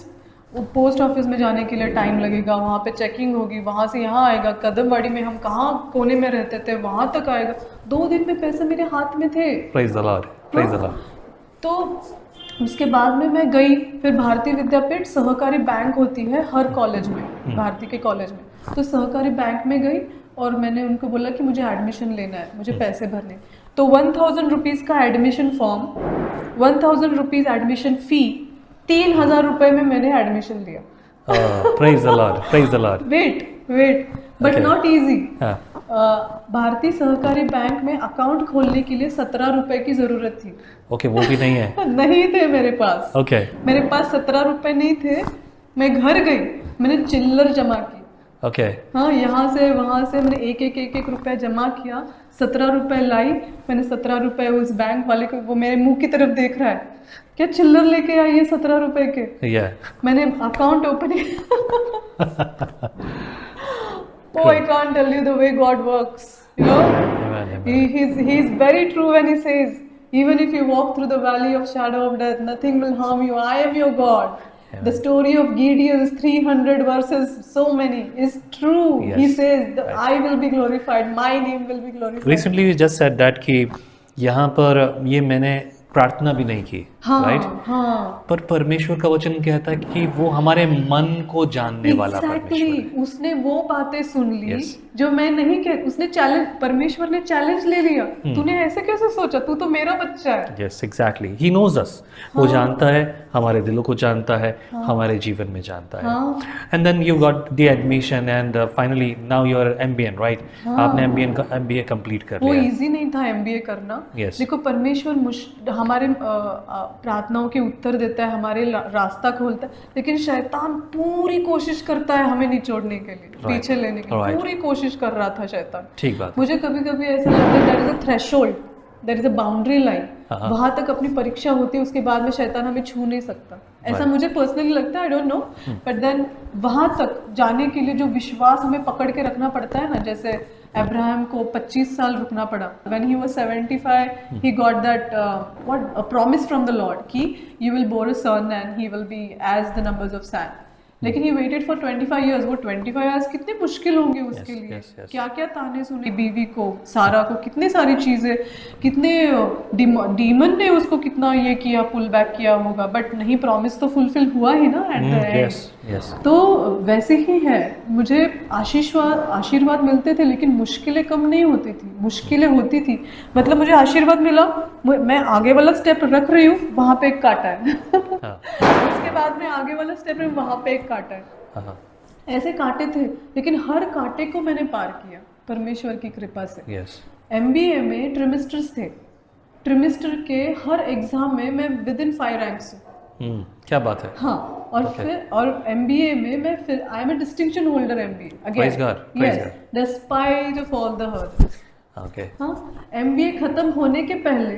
पोस्ट ऑफिस में जाने के लिए टाइम लगेगा, वहाँ पे चेकिंग होगी, वहाँ से यहाँ आएगा, कदमबाड़ी में हम कहाँ कोने में रहते थे वहाँ तक आएगा। 2 दिन में पैसे मेरे हाथ में थे। Praise the Lord, praise the Lord। तो उसके बाद में मैं गई, फिर भारतीय विद्यापीठ सहकारी बैंक होती है हर कॉलेज में, भारती के कॉलेज में, तो सहकारी बैंक में गई और मैंने उनको बोला कि मुझे एडमिशन लेना है, मुझे पैसे भरने। तो 1000 रुपीज़ का एडमिशन फॉर्म, 1000 रुपीज़ एडमिशन फ़ी, 3000 रुपये में मैंने एडमिशन लिया। Praise the Lord, praise the Lord। Wait but Okay. Not easy. हाँ। भारतीय सहकारी बैंक में अकाउंट खोलने के लिए 17 रुपए की जरूरत थी। ओके, वो भी नहीं है। नहीं थे मेरे पास। ओके। मेरे पास 17 रुपए नहीं थे। मैं घर गई, मैंने चिल्लर जमा की। ओके। हाँ, यहाँ से वहाँ से मैंने एक रुपया जमा किया, 17 रुपए लाई। मैंने 17 रुपए उस बैंक वाले को, वो मेरे मुंह की तरफ देख रहा है, क्या चिल्लर लेके आई है 17 रुपए के। मैंने account open Oh, I can't tell you the way God works. You know, He's very true when He says, even if you walk through the valley of shadow of death, nothing will harm you. I am your God. Yeah. The story of Gideon's 300 verses, so many, is true. Yes. He says, Right. I will be glorified. My name will be glorified. Recently you just said that कि यहाँ पर ये मैंने प्रार्थना भी नहीं की, हाँ, राइट? हाँ। पर परमेश्वर का वचन कहता है कि वो हमारे मन को जानने वाला परमेश्वर है। उसने वो बातें सुन ली Yes. जो मैं नहीं कह, उसने चैलेंज, परमेश्वर ने चैलेंज ले लिया। तूने ऐसे कैसे सोचा, तू तो मेरा बच्चा है। यस, एग्जैक्टली, ही नोज अस। वो जानता है, हमारे दिलों को जानता है, हमारे जीवन में जानता है। And then you got the admission and finally now you are MBA, right? आपने एमबीए कंप्लीट कर वो लिया। इजी नहीं था एमबीए करना। Yes. देखो, परमेश्वर हमारे प्रार्थनाओं के उत्तर देता है, हमारे रास्ता खोलता है, लेकिन शैतान पूरी कोशिश करता है हमें निचोड़ने के लिए, पीछे लेने के लिए। पूरी कोशिश कर रहा था शैतान। ठीक बात। मुझे कभी कभी ऐसा लगता है there is a threshold, there is a boundary line, वहां तक अपनी परीक्षा होती है, उसके बाद में शैतान हमें छू नहीं सकता। ऐसा मुझे पर्सनली लगता है, I don't know, but then वहां तक जाने के लिए जो विश्वास हमें पकड़ के रखना पड़ता है ना, जैसे अब्राहम को 25 साल रुकना पड़ा। When he was 75, he got that a promise from the Lord कि you will bore a son and he will be as the numbers of sand. लेकिन he waited for 25 years। वो 25 years कितने मुश्किल होंगे उसके लिए। yes, yes. क्या क्या ताने सुने बीवी को, सारा को, कितने सारी चीजें, कितने डीमन ने उसको कितना ये किया, पुल बैक किया होगा, बट नहीं, प्रॉमिस तो फुलफिल हुआ ही ना एट द एंड। तो वैसे ही है, मुझे आशीर्वाद मिलते थे, लेकिन मुश्किलें कम नहीं होती थी, मुश्किलें होती थी। मतलब मुझे आशीर्वाद मिला, मैं आगे वाला स्टेप रख रही हूँ, वहाँ पे एक काटा है। उसके बाद में आगे वाला स्टेप में, वहाँ पे एक काटा है। ऐसे काटे थे, लेकिन हर कांटे को मैंने पार किया परमेश्वर की कृपा से। एमबीए में ट्रिमेस्टर्स थे, ट्रिमेस्टर के हर एग्जाम में मैं विद इन 5 रैंक्स हूँ। क्या बात है। हाँ, और फिर और एमबीए में मैं फिर I am a distinction holder MBA again, yes, despite of all the hurdles. Okay. हाँ, एमबीए खत्म होने के पहले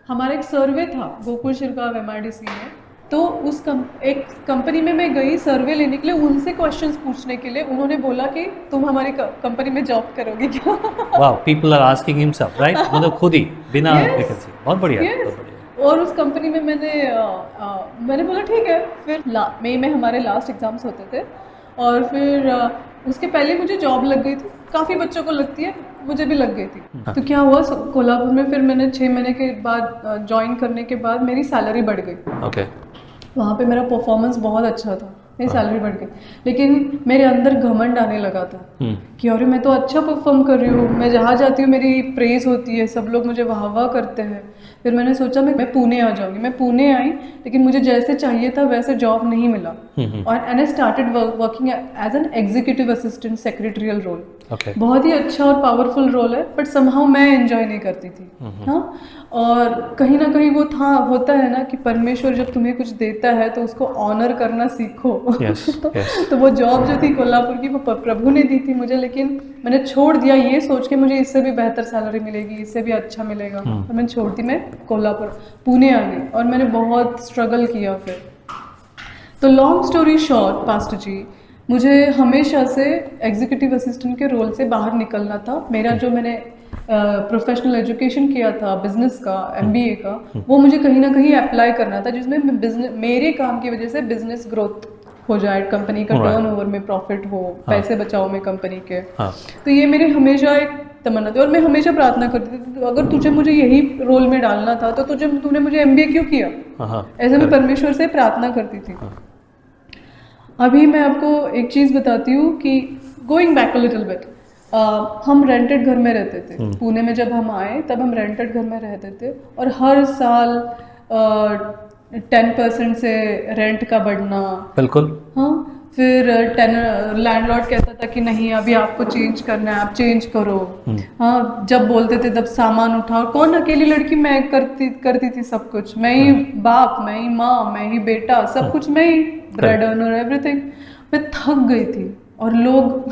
हमारा एक सर्वे था गोकुल शिरगांव एमआरडीसी में, तो उस एक कंपनी में मैं गई सर्वे लेने के लिए, उनसे क्वेश्चंस पूछने के लिए। उन्होंने बोला कि तुम हमारी कंपनी में जॉब करोगे क्या? वाह, people are asking himself, right? मतलब खुद ही, बिना वैकेंसी। बहुत बढ़िया, बहुत बढ़िया। और उस कंपनी में मैंने बोला ठीक है। फिर मई में हमारे लास्ट एग्जाम्स होते थे और फिर उसके पहले मुझे जॉब लग गई थी। काफ़ी बच्चों को लगती है, मुझे भी लग गई थी। तो क्या हुआ कोल्हापुर में, फिर मैंने 6 महीने के बाद ज्वाइन करने के बाद मेरी सैलरी बढ़ गई। ओके। वहाँ पे मेरा परफॉर्मेंस बहुत अच्छा था, मेरी सैलरी बढ़ गई, लेकिन मेरे अंदर घमंड आने लगा था कि अरे मैं तो अच्छा परफॉर्म कर रही हूँ, मैं जहाँ जाती हूँ मेरी प्रेज होती है, सब लोग मुझे वाह वाह करते हैं। फिर मैंने सोचा मैं पुणे आ जाऊँगी। मैं पुणे आई, लेकिन मुझे जैसे चाहिए था वैसे जॉब नहीं मिला। और and I started working as an executive assistant, secretarial role. बहुत ही अच्छा और पावरफुल रोल है, बट समहाउ मैं एंजॉय नहीं करती थी। हाँ, और कहीं ना कहीं वो होता है ना कि परमेश्वर जब तुम्हें कुछ देता है तो उसको ऑनर करना सीखो। yes, yes. तो वो जॉब जो थी कोल्हापुर की, वो प्रभु ने दी थी मुझे, लेकिन मैंने छोड़ दिया ये सोच के मुझे इससे भी बेहतर सैलरी मिलेगी, इससे भी अच्छा मिलेगा। और मैंने छोड़ दी, मैं पुणे आ गई और मैंने बहुत स्ट्रगल किया फिर। तो लॉन्ग स्टोरी शॉर्ट पास्टर जी, मुझे हमेशा से एग्जीक्यूटिव असिस्टेंट के रोल से बाहर निकलना था। मेरा जो मैंने प्रोफेशनल एजुकेशन किया था बिजनेस का, MBA का, वो मुझे कहीं ना कहीं अप्लाई करना था, जिसमें मेरे काम की वजह से बिजनेस ग्रोथ हो जाए, कंपनी का टर्नओवर में प्रॉफिट हो, पैसे बचाओ में कंपनी के। तो ये मेरे हमेशा एक तमन्ना थी और मैं हमेशा प्रार्थना करती थी, तो अगर तुझे मुझे यही रोल में डालना था तो तूने मुझे MBA क्यों किया? ऐसे मैं परमेश्वर से प्रार्थना करती थी। अभी मैं आपको एक चीज़ बताती हूँ कि going back a little bit, हम रेंटेड घर में रहते थे। पुणे में जब हम आए तब हम रेंटेड घर में रहते थे और हर साल 10% से रेंट का बढ़ना। बिल्कुल। हाँ, फिर लैंडलॉर्ड कहता था कि नहीं अभी आपको चेंज करना है, आप चेंज करो। हाँ, जब बोलते थे तब सामान उठाओ। कौन अकेली लड़की, मैं करती थी सब कुछ, मैं ही बाप, मैं ही माँ, मैं ही बेटा, सब कुछ मैं ही, ब्रेड अर्नर, एवरीथिंग। मैं थक गई थी और लोग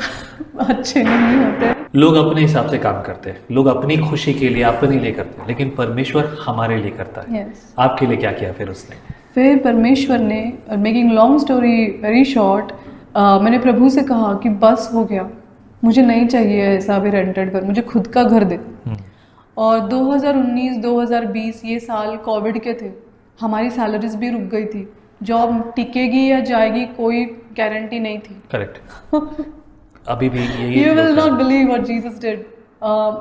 अच्छे नहीं होते। लोग अपने हिसाब से काम करते हैं, लोग अपनी खुशी के लिए अपने लिए करते हैं, लेकिन परमेश्वर हमारे लिए करता है। आपके लिए क्या किया फिर उसने? फिर परमेश्वर ने, making long story very short, मैंने प्रभु से कहा कि बस हो गया, मुझे नहीं चाहिए ऐसा भी रेंटेड घर, मुझे खुद का घर दे। और 2019-2020 ये साल कोविड के थे, हमारी सैलरीज भी रुक गई थी, जॉब टिकेगी या जाएगी कोई गारंटी नहीं थी। करेक्ट। अभी भी यही। You will not believe what Jesus did.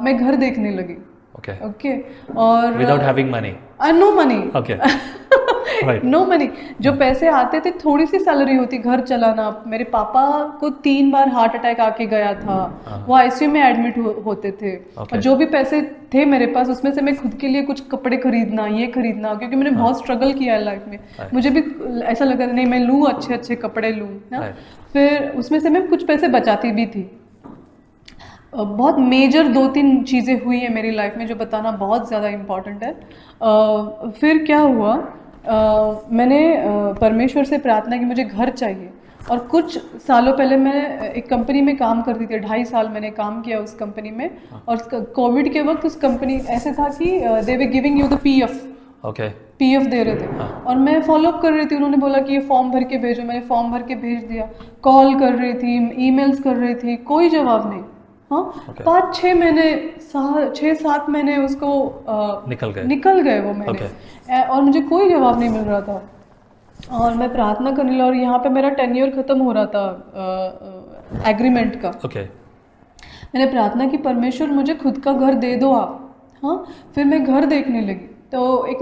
मैं घर देखने लगी। Okay. और without having money. No money. Okay. Right. No money. जो पैसे आते थे, थोड़ी सी सैलरी होती, घर चलाना। मेरे पापा को 3 बार हार्ट अटैक आके गया था, वो ICU में एडमिट होते थे। और जो भी पैसे थे मेरे पास, उसमें से मैं खुद के लिए कुछ कपड़े खरीदना, ये खरीदना, क्योंकि मैंने बहुत स्ट्रगल किया है लाइफ में। मुझे भी ऐसा लगा नहीं मैं लूँ, अच्छे अच्छे कपड़े लूँ ना। फिर उसमें से मैं कुछ पैसे बचाती भी थी। बहुत मेजर 2-3 चीज़ें हुई है मेरी लाइफ में जो बताना बहुत ज़्यादा इम्पॉर्टेंट है। फिर क्या हुआ, मैंने परमेश्वर से प्रार्थना की मुझे घर चाहिए। और कुछ सालों पहले मैं एक कंपनी में काम करती थी, 2.5 साल मैंने काम किया उस कंपनी में। और कोविड के वक्त उस कंपनी ऐसे था कि they were giving you the PF। PF दे रहे थे। और मैं फॉलोअप कर रही थी, उन्होंने बोला कि ये फॉर्म भर के भेजो, मैंने फॉर्म भर के भेज दिया, कॉल कर रही थी, ईमेल्स कर रही थी, कोई जवाब नहीं। हाँ, 5-6 महीने, 6-7 महीने उसको निकल गए वो महीने। और मुझे कोई जवाब नहीं मिल रहा था। और मैं प्रार्थना करने लगा और यहाँ पे मेरा टेन्योर खत्म हो रहा था एग्रीमेंट का। मैंने प्रार्थना की, परमेश्वर मुझे खुद का घर दे दो आप। हाँ, फिर मैं घर देखने लगी। तो एक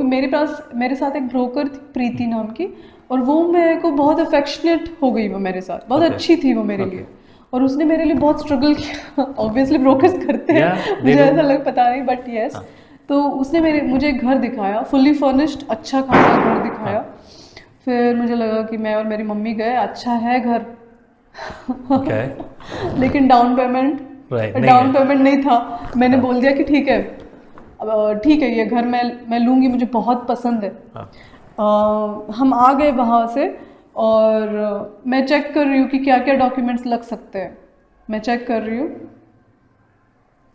मेरे साथ एक ब्रोकर थी, प्रीति नाम की, और वो मेरे को बहुत अफेक्शनेट हो गई, वो मेरे साथ बहुत अच्छी थी वो मेरे लिए। और उसने मेरे लिए बहुत स्ट्रगल किया। ऑब्वियसली ब्रोकर्स करते हैं, मुझे ऐसा पता नहीं, बट यस। तो उसने मुझे एक घर दिखाया, फुल्ली फर्निश्ड, अच्छा खासा घर दिखाया। फिर मुझे लगा कि मैं और मेरी मम्मी गए, अच्छा है घर। लेकिन डाउन पेमेंट नहीं था। मैंने बोल दिया कि ठीक है ये घर मैं लूँगी, मुझे बहुत पसंद है। हम आ गए वहाँ से और मैं चेक कर रही हूँ कि क्या क्या डॉक्यूमेंट्स लग सकते हैं। मैं चेक कर रही हूँ,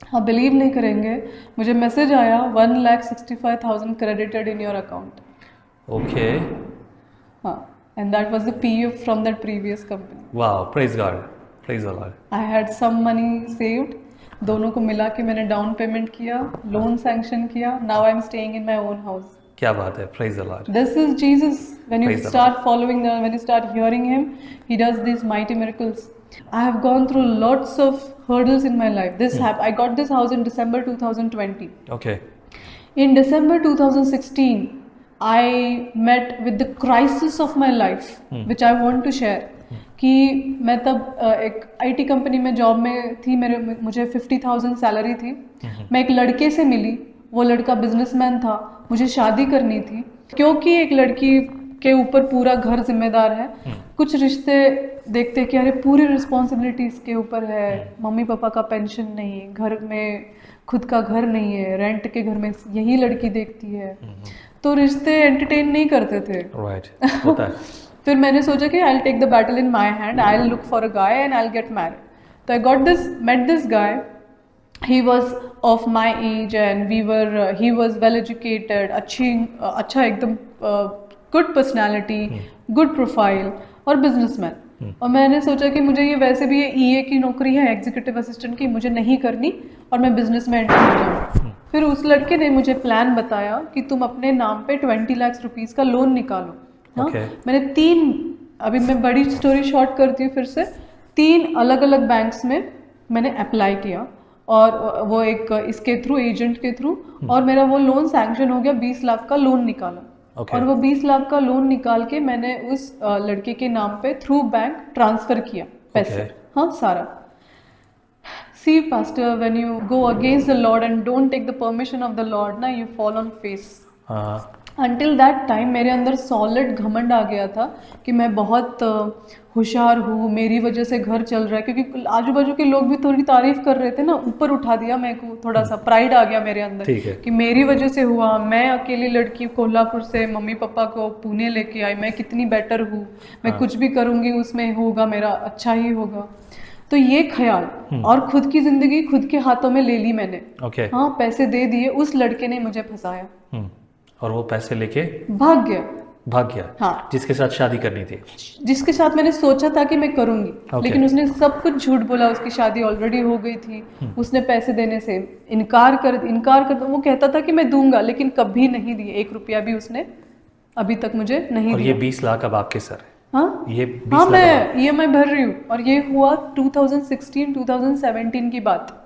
हाँ, बिलीव नहीं करेंगे, मुझे मैसेज आया 1,65,000 credited in your account. Okay. हाँ, and that was the PF from that previous company. Wow, praise God, praise the Lord. I had some money saved. दोनों को मिला के मैंने डाउन पेमेंट किया, लोन सैंक्शन किया। Now I'm staying in my own house. क्या बात है, praise the Lord. This is Jesus. When you Praise the start following them, when you start hearing Him, He does these mighty miracles. I have gone through lots of hurdles in my life. I got this house in December 2020. Okay. In December 2016, I met with the crisis of my life, which I want to share. कि मैं तब एक IT company में job में थी, मुझे 50,000 salary थी. मैं एक लड़के से मिली, वो लड़का बिजनेसमैन था, मुझे शादी करनी थी. क्योंकि एक लड़की के ऊपर पूरा घर जिम्मेदार है, कुछ रिश्ते देखते कि अरे पूरी रिस्पॉन्सिबिलिटी इसके ऊपर है, मम्मी पापा का पेंशन नहीं, घर में खुद का घर नहीं है, रेंट के घर में यही लड़की देखती है, तो रिश्ते एंटरटेन नहीं करते थे. Right. होता है. फिर मैंने सोचा कि I will take the battle in my hand, I will look for a guy and I will get married. तो I met this guy. He was of my age and he was well educated, अच्छा एकदम good personality, good profile और businessman. और मैंने सोचा कि मुझे ये वैसे भी ये EA की नौकरी है, एग्जीक्यूटिव असिस्टेंट की, मुझे नहीं करनी और मैं बिजनेस में एंटर हो जाऊँ. फिर उस लड़के ने मुझे प्लान बताया कि तुम अपने नाम पे 20 लाख रुपीस का लोन निकालो. Okay. मैंने अभी मैं बड़ी स्टोरी शॉर्ट करती हूँ फिर से, 3 अलग अलग बैंक्स में मैंने अप्लाई किया और वो एक इसके थ्रू, एजेंट के थ्रू, और मेरा वो लोन सैंक्शन हो गया. 20 लाख का लोन निकाला. Okay. और वो 20 लाख का लोन निकाल के मैंने उस लड़के के नाम पे थ्रू बैंक ट्रांसफर किया पैसे. Okay. हाँ, सारा. See pastor, when you go against the Lord and don't take the permission of the Lord, ना, you fall on face. Until that time मेरे अंदर सॉलिड घमंड आ गया था कि मैं बहुत होशियार हूँ, मेरी वजह से घर चल रहा है, क्योंकि आजू बाजू के लोग भी थोड़ी तारीफ कर रहे थे ना, ऊपर उठा दिया मेरे को, थोड़ा सा प्राइड आ गया मेरे अंदर कि मेरी वजह से हुआ, मैं अकेली लड़की कोल्हापुर से मम्मी पापा को पुणे लेके आई, मैं कितनी बेटर हूँ, मैं कुछ भी करूँगी उसमें होगा, मेरा अच्छा ही होगा. तो ये ख्याल और खुद की जिंदगी खुद के हाथों में ले ली मैंने. हाँ, पैसे दे दिए, उस लड़के ने मुझे फंसाया और वो पैसे लेके भाग गया. हाँ. जिसके साथ शादी करनी थी, जिसके साथ मैंने सोचा था कि मैं करूंगी. लेकिन उसने सब कुछ झूठ बोला, उसकी शादी ऑलरेडी हो गई थी. उसने पैसे देने से इनकार कर वो कहता था कि मैं दूंगा, लेकिन कभी नहीं दिए. 1 रुपया भी उसने अभी तक मुझे नहीं दिया. और ये 20 लाख अब आपके सर है. हाँ, ये 20 हाँ, लाख मैं EMI भर रही हूँ. और ये हुआ 2016-2017 की बात.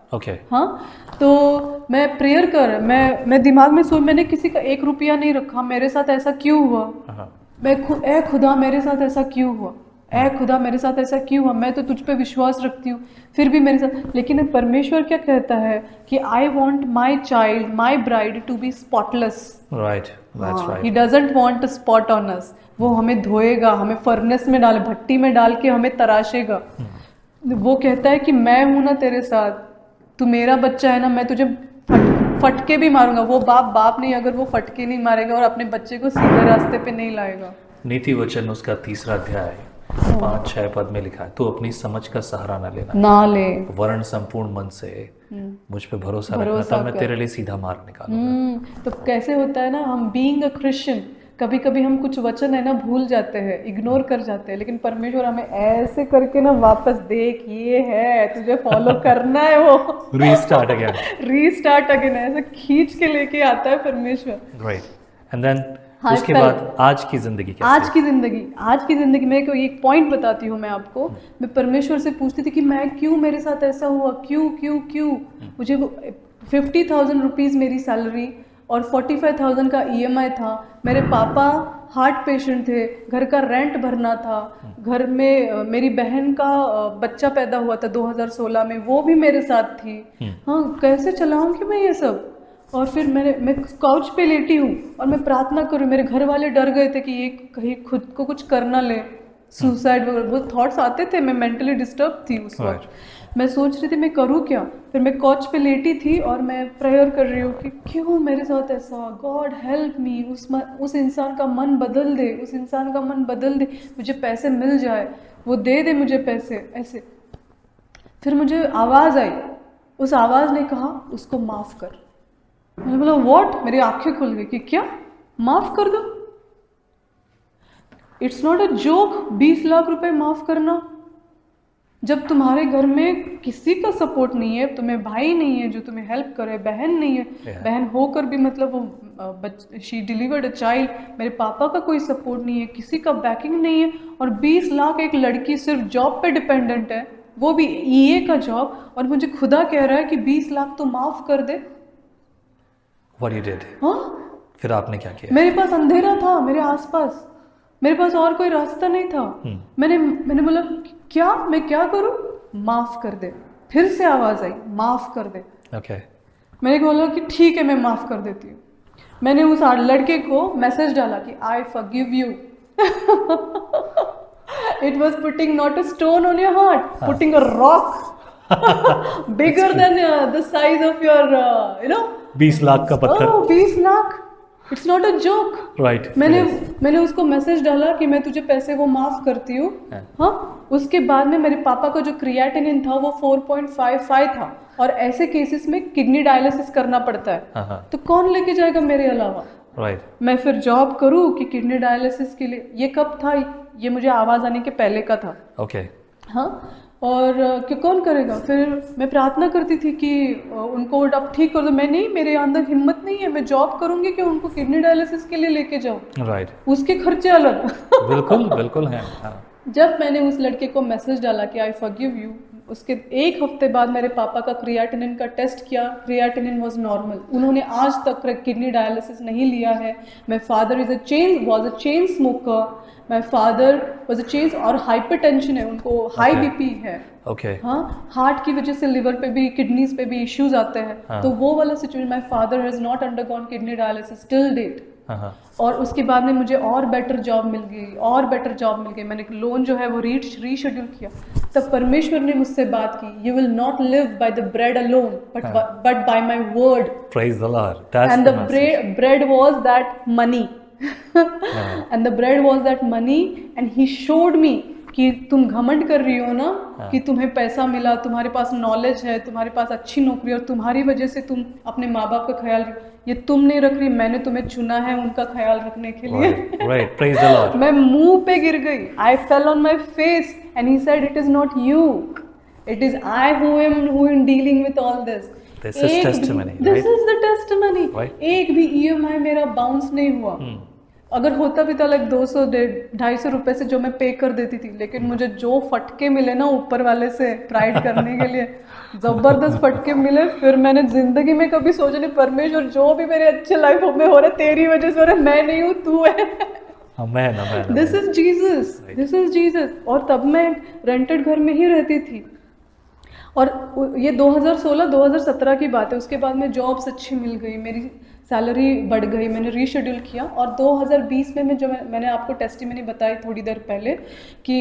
हाँ, तो मैं प्रेयर मैं दिमाग में मैंने किसी का 1 रुपया नहीं रखा. मेरे साथ ऐसा क्यों हुआ? ए खुदा मेरे साथ ऐसा क्यों हुआ? ए खुदा मेरे साथ ऐसा क्यों हुआ? मैं तो तुझ पे विश्वास रखती हूँ, फिर भी मेरे साथ. लेकिन परमेश्वर क्या कहता है कि I want my child, my bride to be spotless. Right, that's right. He doesn't want a spot on us. वो हमें धोएगा, हमें फर्नेस में भट्टी में डाल के हमें तराशेगा. वो कहता है कि मैं हूं ना तेरे साथ, तू मेरा बच्चा है ना, मैं तुझे फटके भी मारूंगा. वो बाप नहीं, अगर वो फटके नहीं मारेगा और अपने बच्चे को सीधे रास्ते पे नहीं लाएगा. नीति वचन उसका 3 अध्याय 5-6 पद में लिखा है, तू अपनी समझ का सहारा ना ले, वरन संपूर्ण मन से मुझ पे भरोसा रखना, तब मैं तेरे लिए सीधा मार्ग निकालूंगा. तो कैसे होता है ना, हम बीइंग अ क्रिश्चियन कभी कभी हम कुछ वचन है ना भूल जाते हैं, इग्नोर कर जाते हैं, लेकिन परमेश्वर हमें ऐसे करके ना वापस, देख ये है, तुझे फॉलो करना है, वो रीस्टार्ट अगेन ऐसे खींच के लेके आता है परमेश्वर. राइट. एंड देन उसके बाद आज की जिंदगी कैसी? आज की जिंदगी में एक पॉइंट बताती हूँ मैं आपको. मैं परमेश्वर से पूछती थी कि मैं क्यों, मेरे साथ ऐसा हुआ, क्यों मुझे 50,000 रुपीज़ मेरी सैलरी और 45,000 का EMI था. मेरे पापा हार्ट पेशेंट थे, घर का रेंट भरना था, घर में मेरी बहन का बच्चा पैदा हुआ था 2016 में, वो भी मेरे साथ थी. हाँ, कैसे चलाऊंगी मैं ये सब? और फिर मैं काउच पे लेटी हूँ और मैं प्रार्थना करूँ. मेरे घर वाले डर गए थे कि ये कहीं खुद को कुछ करना ले, सुसाइड वगैरह, वो थॉट्स आते थे. मैं मेंटली डिस्टर्ब थी उस वक्त. मैं सोच रही थी मैं करूँ क्या. फिर मैं काउच पे लेटी थी और मैं प्रेयर कर रही हूँ कि क्यों मेरे साथ ऐसा, गॉड हेल्प मी, उस इंसान का मन बदल दे, मुझे पैसे मिल जाए, वो दे मुझे पैसे ऐसे. फिर मुझे आवाज़ आई, उस आवाज़ ने कहा उसको माफ़ कर. मैंने बोला व्हाट? मेरी आंखें खुल गई कि क्या माफ़ कर दो? It's not a joke. 20 lakh रुपए माफ़ करना जब तुम्हारे घर में किसी का सपोर्ट नहीं है, तुम्हें भाई नहीं है जो तुम्हें हेल्प करे, बहन नहीं है, बहन होकर भी मतलब वो शी डिलीवर्ड अ चाइल्ड, मेरे पापा का कोई सपोर्ट नहीं है, किसी का बैकिंग नहीं है, और 20 लाख एक लड़की सिर्फ जॉब पे डिपेंडेंट है, वो भी ईए का जॉब, और मुझे खुदा कह रहा है कि 20 लाख तो माफ कर दे। What you did? हाँ, फिर आपने क्या किया? मेरे पास अंधेरा था, मेरे आसपास, मेरे पास और कोई रास्ता नहीं था। मैंने बोला क्या, मैं क्या करूं? माफ कर दे। फिर से आवाज आई, माफ कर दे। Okay. मैंने बोला कि ठीक है, मैं माफ कर देती हूँ। मैंने उस लड़के को मैसेज डाला कि I forgive you. It was putting not a stone on your heart, putting a rock bigger than the size of your 20 lakh का पत्थर। 20 lakh, it's not a joke. Right. मैंने उसको मैसेज डाला कि मैं तुझे पैसे वो माफ करती हूँ। हाँ, उसके बाद में मेरे पापा का जो क्रिएटिनिन था वो 4.55 था, और ऐसे केसेस में किडनी डायलिसिस करना पड़ता है। तो कौन लेके जाएगा मेरे अलावा? राइट। मैं फिर जॉब करूँ कि किडनी डायलिसिस के लिए? ये कब था? ये मुझे आवाज आने के पहले का था। ओके। हाँ, और कि कौन करेगा? फिर मैं प्रार्थना करती थी कि उनको अब ठीक कर दो। मैं नहीं, मेरे अंदर हिम्मत नहीं है, मैं जॉब करूंगी कि उनको किडनी डायलिसिस के लिए लेके जाऊं। राइट। उसके खर्चे अलग। बिल्कुल बिल्कुल है। हाँ। जब मैंने उस लड़के को मैसेज डाला कि आई फॉरगिव यू, उसके एक हफ्ते बाद मेरे पापा का क्रिएटिनिन का टेस्ट किया, क्रिएटिनिन वाज नॉर्मल। उन्होंने आज तक किडनी डायलिसिस नहीं लिया है। My father was a chain smoker. My father was a chain, और हाइपरटेंशन है, उनको हाई बीपी है। ओके। हाँ, हार्ट की वजह से लिवर पे भी, किडनीज पे भी इश्यूज आते हैं। तो वो वाला situation, my father has not undergone kidney dialysis till date. और उसके बाद में मुझे और बेटर जॉब मिल गई, और बेटर जॉब मिल गई। मैंने लोन जो है वो रीशेड्यूल किया। तब परमेश्वर ने मुझसे बात की, you will not live by the bread alone but by my word. Praise the Lord. That's and the bread was that money. And the bread was that money, and he showed me कि तुम घमंड कर रही हो ना कि तुम्हें पैसा मिला, तुम्हारे पास नॉलेज है, तुम्हारे पास अच्छी नौकरी, और तुम्हारी वजह से तुम अपने माँ बाप का ख्याल, ये तुम नहीं रख रही, मैंने तुम्हें चुना है उनका ख्याल रखने के लिए। राइट। Praise the Lord. मैं मुंह पे गिर गई। I fell on my face and he said it is not you, it is I who am dealing with all this. This is testimony, right? This is the testimony. Right. एक भी EMI मेरा bounce नहीं हुआ। अगर होता भी था like 200-250 रुपए से जो मैं पे कर देती थी, लेकिन मुझे जो फटके मिले ना ऊपर वाले से प्राइड करने के लिए, जबरदस्त फटके मिले। फिर मैंने जिंदगी में कभी सोचा नहीं, परमेश्वर जो भी मेरे अच्छे लाइफ में हो रहा है तेरी वजह से हो रहा है, मैं नहीं हूँ, तू है। This is Jesus, this is Jesus. और तब मैं रेंटेड घर में ही रहती थी, और ये 2016-2017 की बात है। उसके बाद में जॉब्स अच्छी मिल गई, मेरी सैलरी बढ़ गई, मैंने रीशेड्यूल किया। और 2020 में मैंने आपको टेस्टिमनी बताई थोड़ी देर पहले कि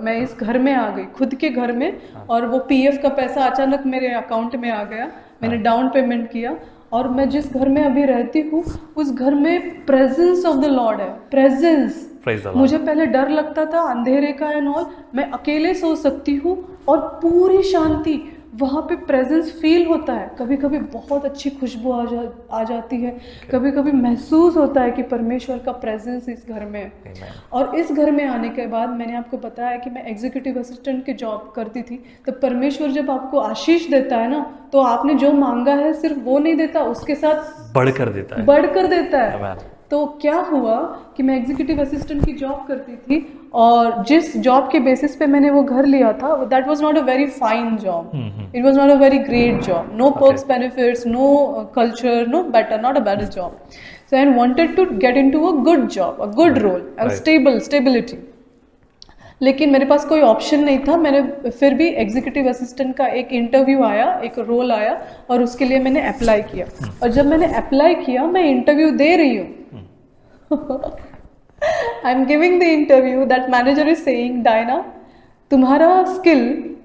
मैं इस घर में आ गई, खुद के घर में, और वो पीएफ का पैसा अचानक मेरे अकाउंट में आ गया। मैंने डाउन पेमेंट किया, और मैं जिस घर में अभी रहती हूँ उस घर में प्रेजेंस ऑफ द लॉर्ड है। प्रेजेंस। मुझे पहले डर लगता था अंधेरे का एंड ऑल, मैं अकेले सो सकती हूँ और पूरी शांति, वहाँ पे प्रेजेंस फील होता है। कभी कभी बहुत अच्छी खुशबू आ जाती है, कभी कभी महसूस होता है कि परमेश्वर का प्रेजेंस इस घर में है। और इस घर में आने के बाद मैंने आपको बताया कि मैं एग्जीक्यूटिव असिस्टेंट की जॉब करती थी। तो परमेश्वर जब आपको आशीष देता है ना, तो आपने जो मांगा है सिर्फ वो नहीं देता, उसके साथ बढ़कर देता है। तो क्या हुआ कि मैं एग्जीक्यूटिव असिस्टेंट की जॉब करती थी, और जिस जॉब के बेसिस पे मैंने वो घर लिया था, that was not a very fine job, it was not a very great job, no perks benefits, no culture, no better, not a better job. So I wanted to get into a good job, a good role, stability. लेकिन मेरे पास कोई option नहीं था। मैंने फिर भी executive assistant का एक इंटरव्यू आया, एक रोल आया, और उसके लिए मैंने अप्लाई किया। और जब मैंने अप्लाई किया, मैं इंटरव्यू दे रही हूँ, I am giving the interview, that manager is saying, Diana तुम्हारा स्किल,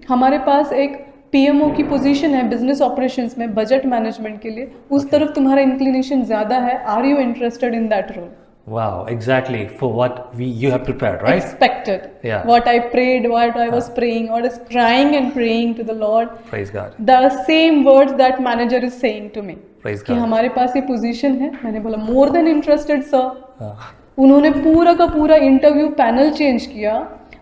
हमारे पास एक PMO की पोजीशन है बिजनेस ऑपरेशंस में, बजट मैनेजमेंट के लिए, उस तरफ तुम्हारा इंक्लिनेशन ज्यादा है, are you interested in that role? Wow, exactly for what you have prepared, right? Expected. Yeah. What I prayed, what I was praying, what is crying and praying to the Lord. Praise God. The same words that manager is saying to me. Praise कि God. हमारे पास ये position है। मैंने बोला more than interested sir. उन्होंने पूरा का पूरा इंटरव्यू पैनल चेंज किया,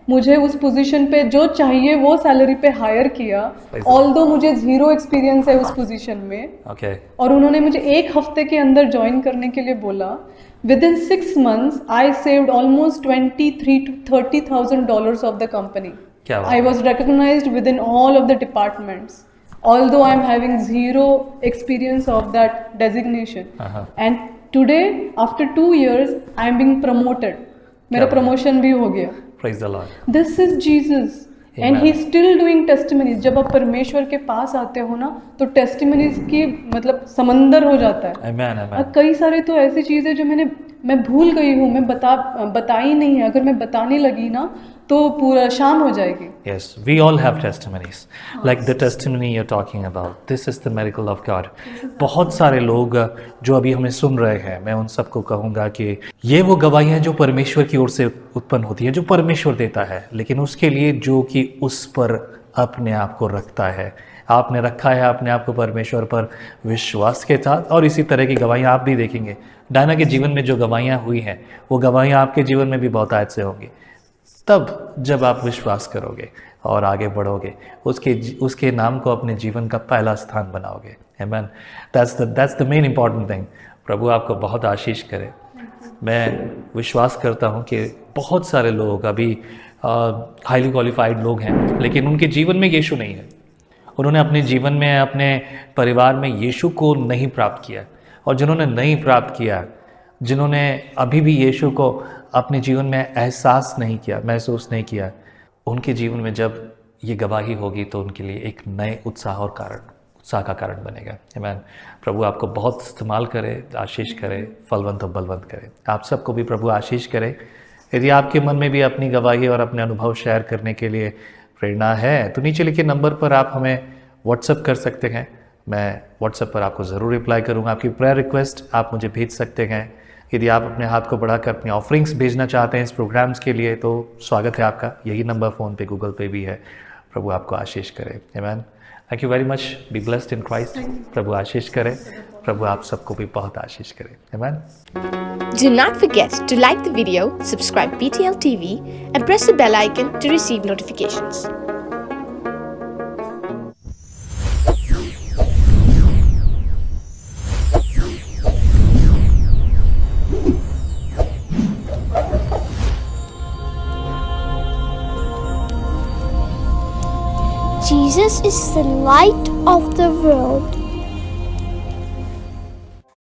मुझे उस पोजीशन पे जो चाहिए वो सैलरी पे हायर किया, ऑल्दो मुझे 0 एक्सपीरियंस है उस पोजीशन में। Okay. और उन्होंने मुझे 1 हफ्ते के अंदर ज्वाइन करने के लिए बोला। Within 6 months, I saved almost $23,000 to $30,000 of the company. क्या बात I was recognized within all of the departments, although I'm having 0 experience of that designation. And today, after 2 years, I'm being promoted. मेरा promotion भी हो गया। Praise the Lord. This is Jesus. Amen. And he's still doing testimonies. जब आप परमेश्वर के पास आते हो ना, तो टेस्टिमनीज की मतलब समंदर हो जाता है। Amen, और amen. कई सारे तो ऐसी चीज़ें जो मैं भूल गई हूँ, मैं बताई नहीं है। अगर मैं बताने लगी ना तो पूरा शाम हो जाएगी। Yes, we all have testimonies. Like the testimony you're talking about. This is the miracle of God. बहुत सारे लोग जो अभी हमें सुन रहे हैं, मैं उन सबको कहूँगा कि ये वो गवाहियाँ जो परमेश्वर की ओर से उत्पन्न होती है, जो परमेश्वर देता है, लेकिन उसके लिए जो कि उस पर अपने आप को रखता है। आपने रखा है अपने आप को परमेश्वर पर विश्वास के साथ, और इसी तरह की गवाहियाँ आप भी देखेंगे। डायना के जीवन में जो गवाहियाँ हुई हैं, वो गवाहियाँ आपके जीवन में भी बहुत आयत से होंगी। तब जब आप विश्वास करोगे और आगे बढ़ोगे, उसके नाम को अपने जीवन का पहला स्थान बनाओगे। आमीन। That's the main important thing. प्रभु आपको बहुत आशीष करे। मैं विश्वास करता हूँ कि बहुत सारे लोग अभी हाईली क्वालिफाइड लोग हैं, लेकिन उनके जीवन में यीशु नहीं है। उन्होंने अपने जीवन में, अपने परिवार में यीशु को नहीं प्राप्त किया। और जिन्होंने नहीं प्राप्त किया, जिन्होंने अभी भी यीशु को अपने जीवन में एहसास नहीं किया, महसूस नहीं किया, उनके जीवन में जब ये गवाही होगी तो उनके लिए एक नए उत्साह का कारण बनेगा। आमीन। प्रभु आपको बहुत इस्तेमाल करे, आशीष करे, फलवंत और बलवंत करे। आप सबको भी प्रभु आशीष करे। यदि आपके मन में भी अपनी गवाही और अपने अनुभव शेयर करने के लिए प्रेरणा है, तो नीचे लिखे नंबर पर आप हमें व्हाट्सएप कर सकते हैं। मैं व्हाट्सएप पर आपको ज़रूर रिप्लाई करूँगा। आपकी प्रेयर रिक्वेस्ट आप मुझे भेज सकते हैं। यदि आप अपने हाथ को बढ़ाकर अपनी ऑफरिंग्स भेजना चाहते हैं इस प्रोग्राम्स के लिए, तो स्वागत है आपका। यही नंबर फ़ोन पे, गूगल पे भी है। प्रभु आपको आशीष करे। आमीन। Thank you very much. Be blessed in Christ. प्रभु आशीष करे। प्रभु आप सबको भी बहुत आशीष करे। आमीन। Do not forget to like the video, subscribe BTL TV, and press the bell icon to receive notifications. Jesus is the light of the world.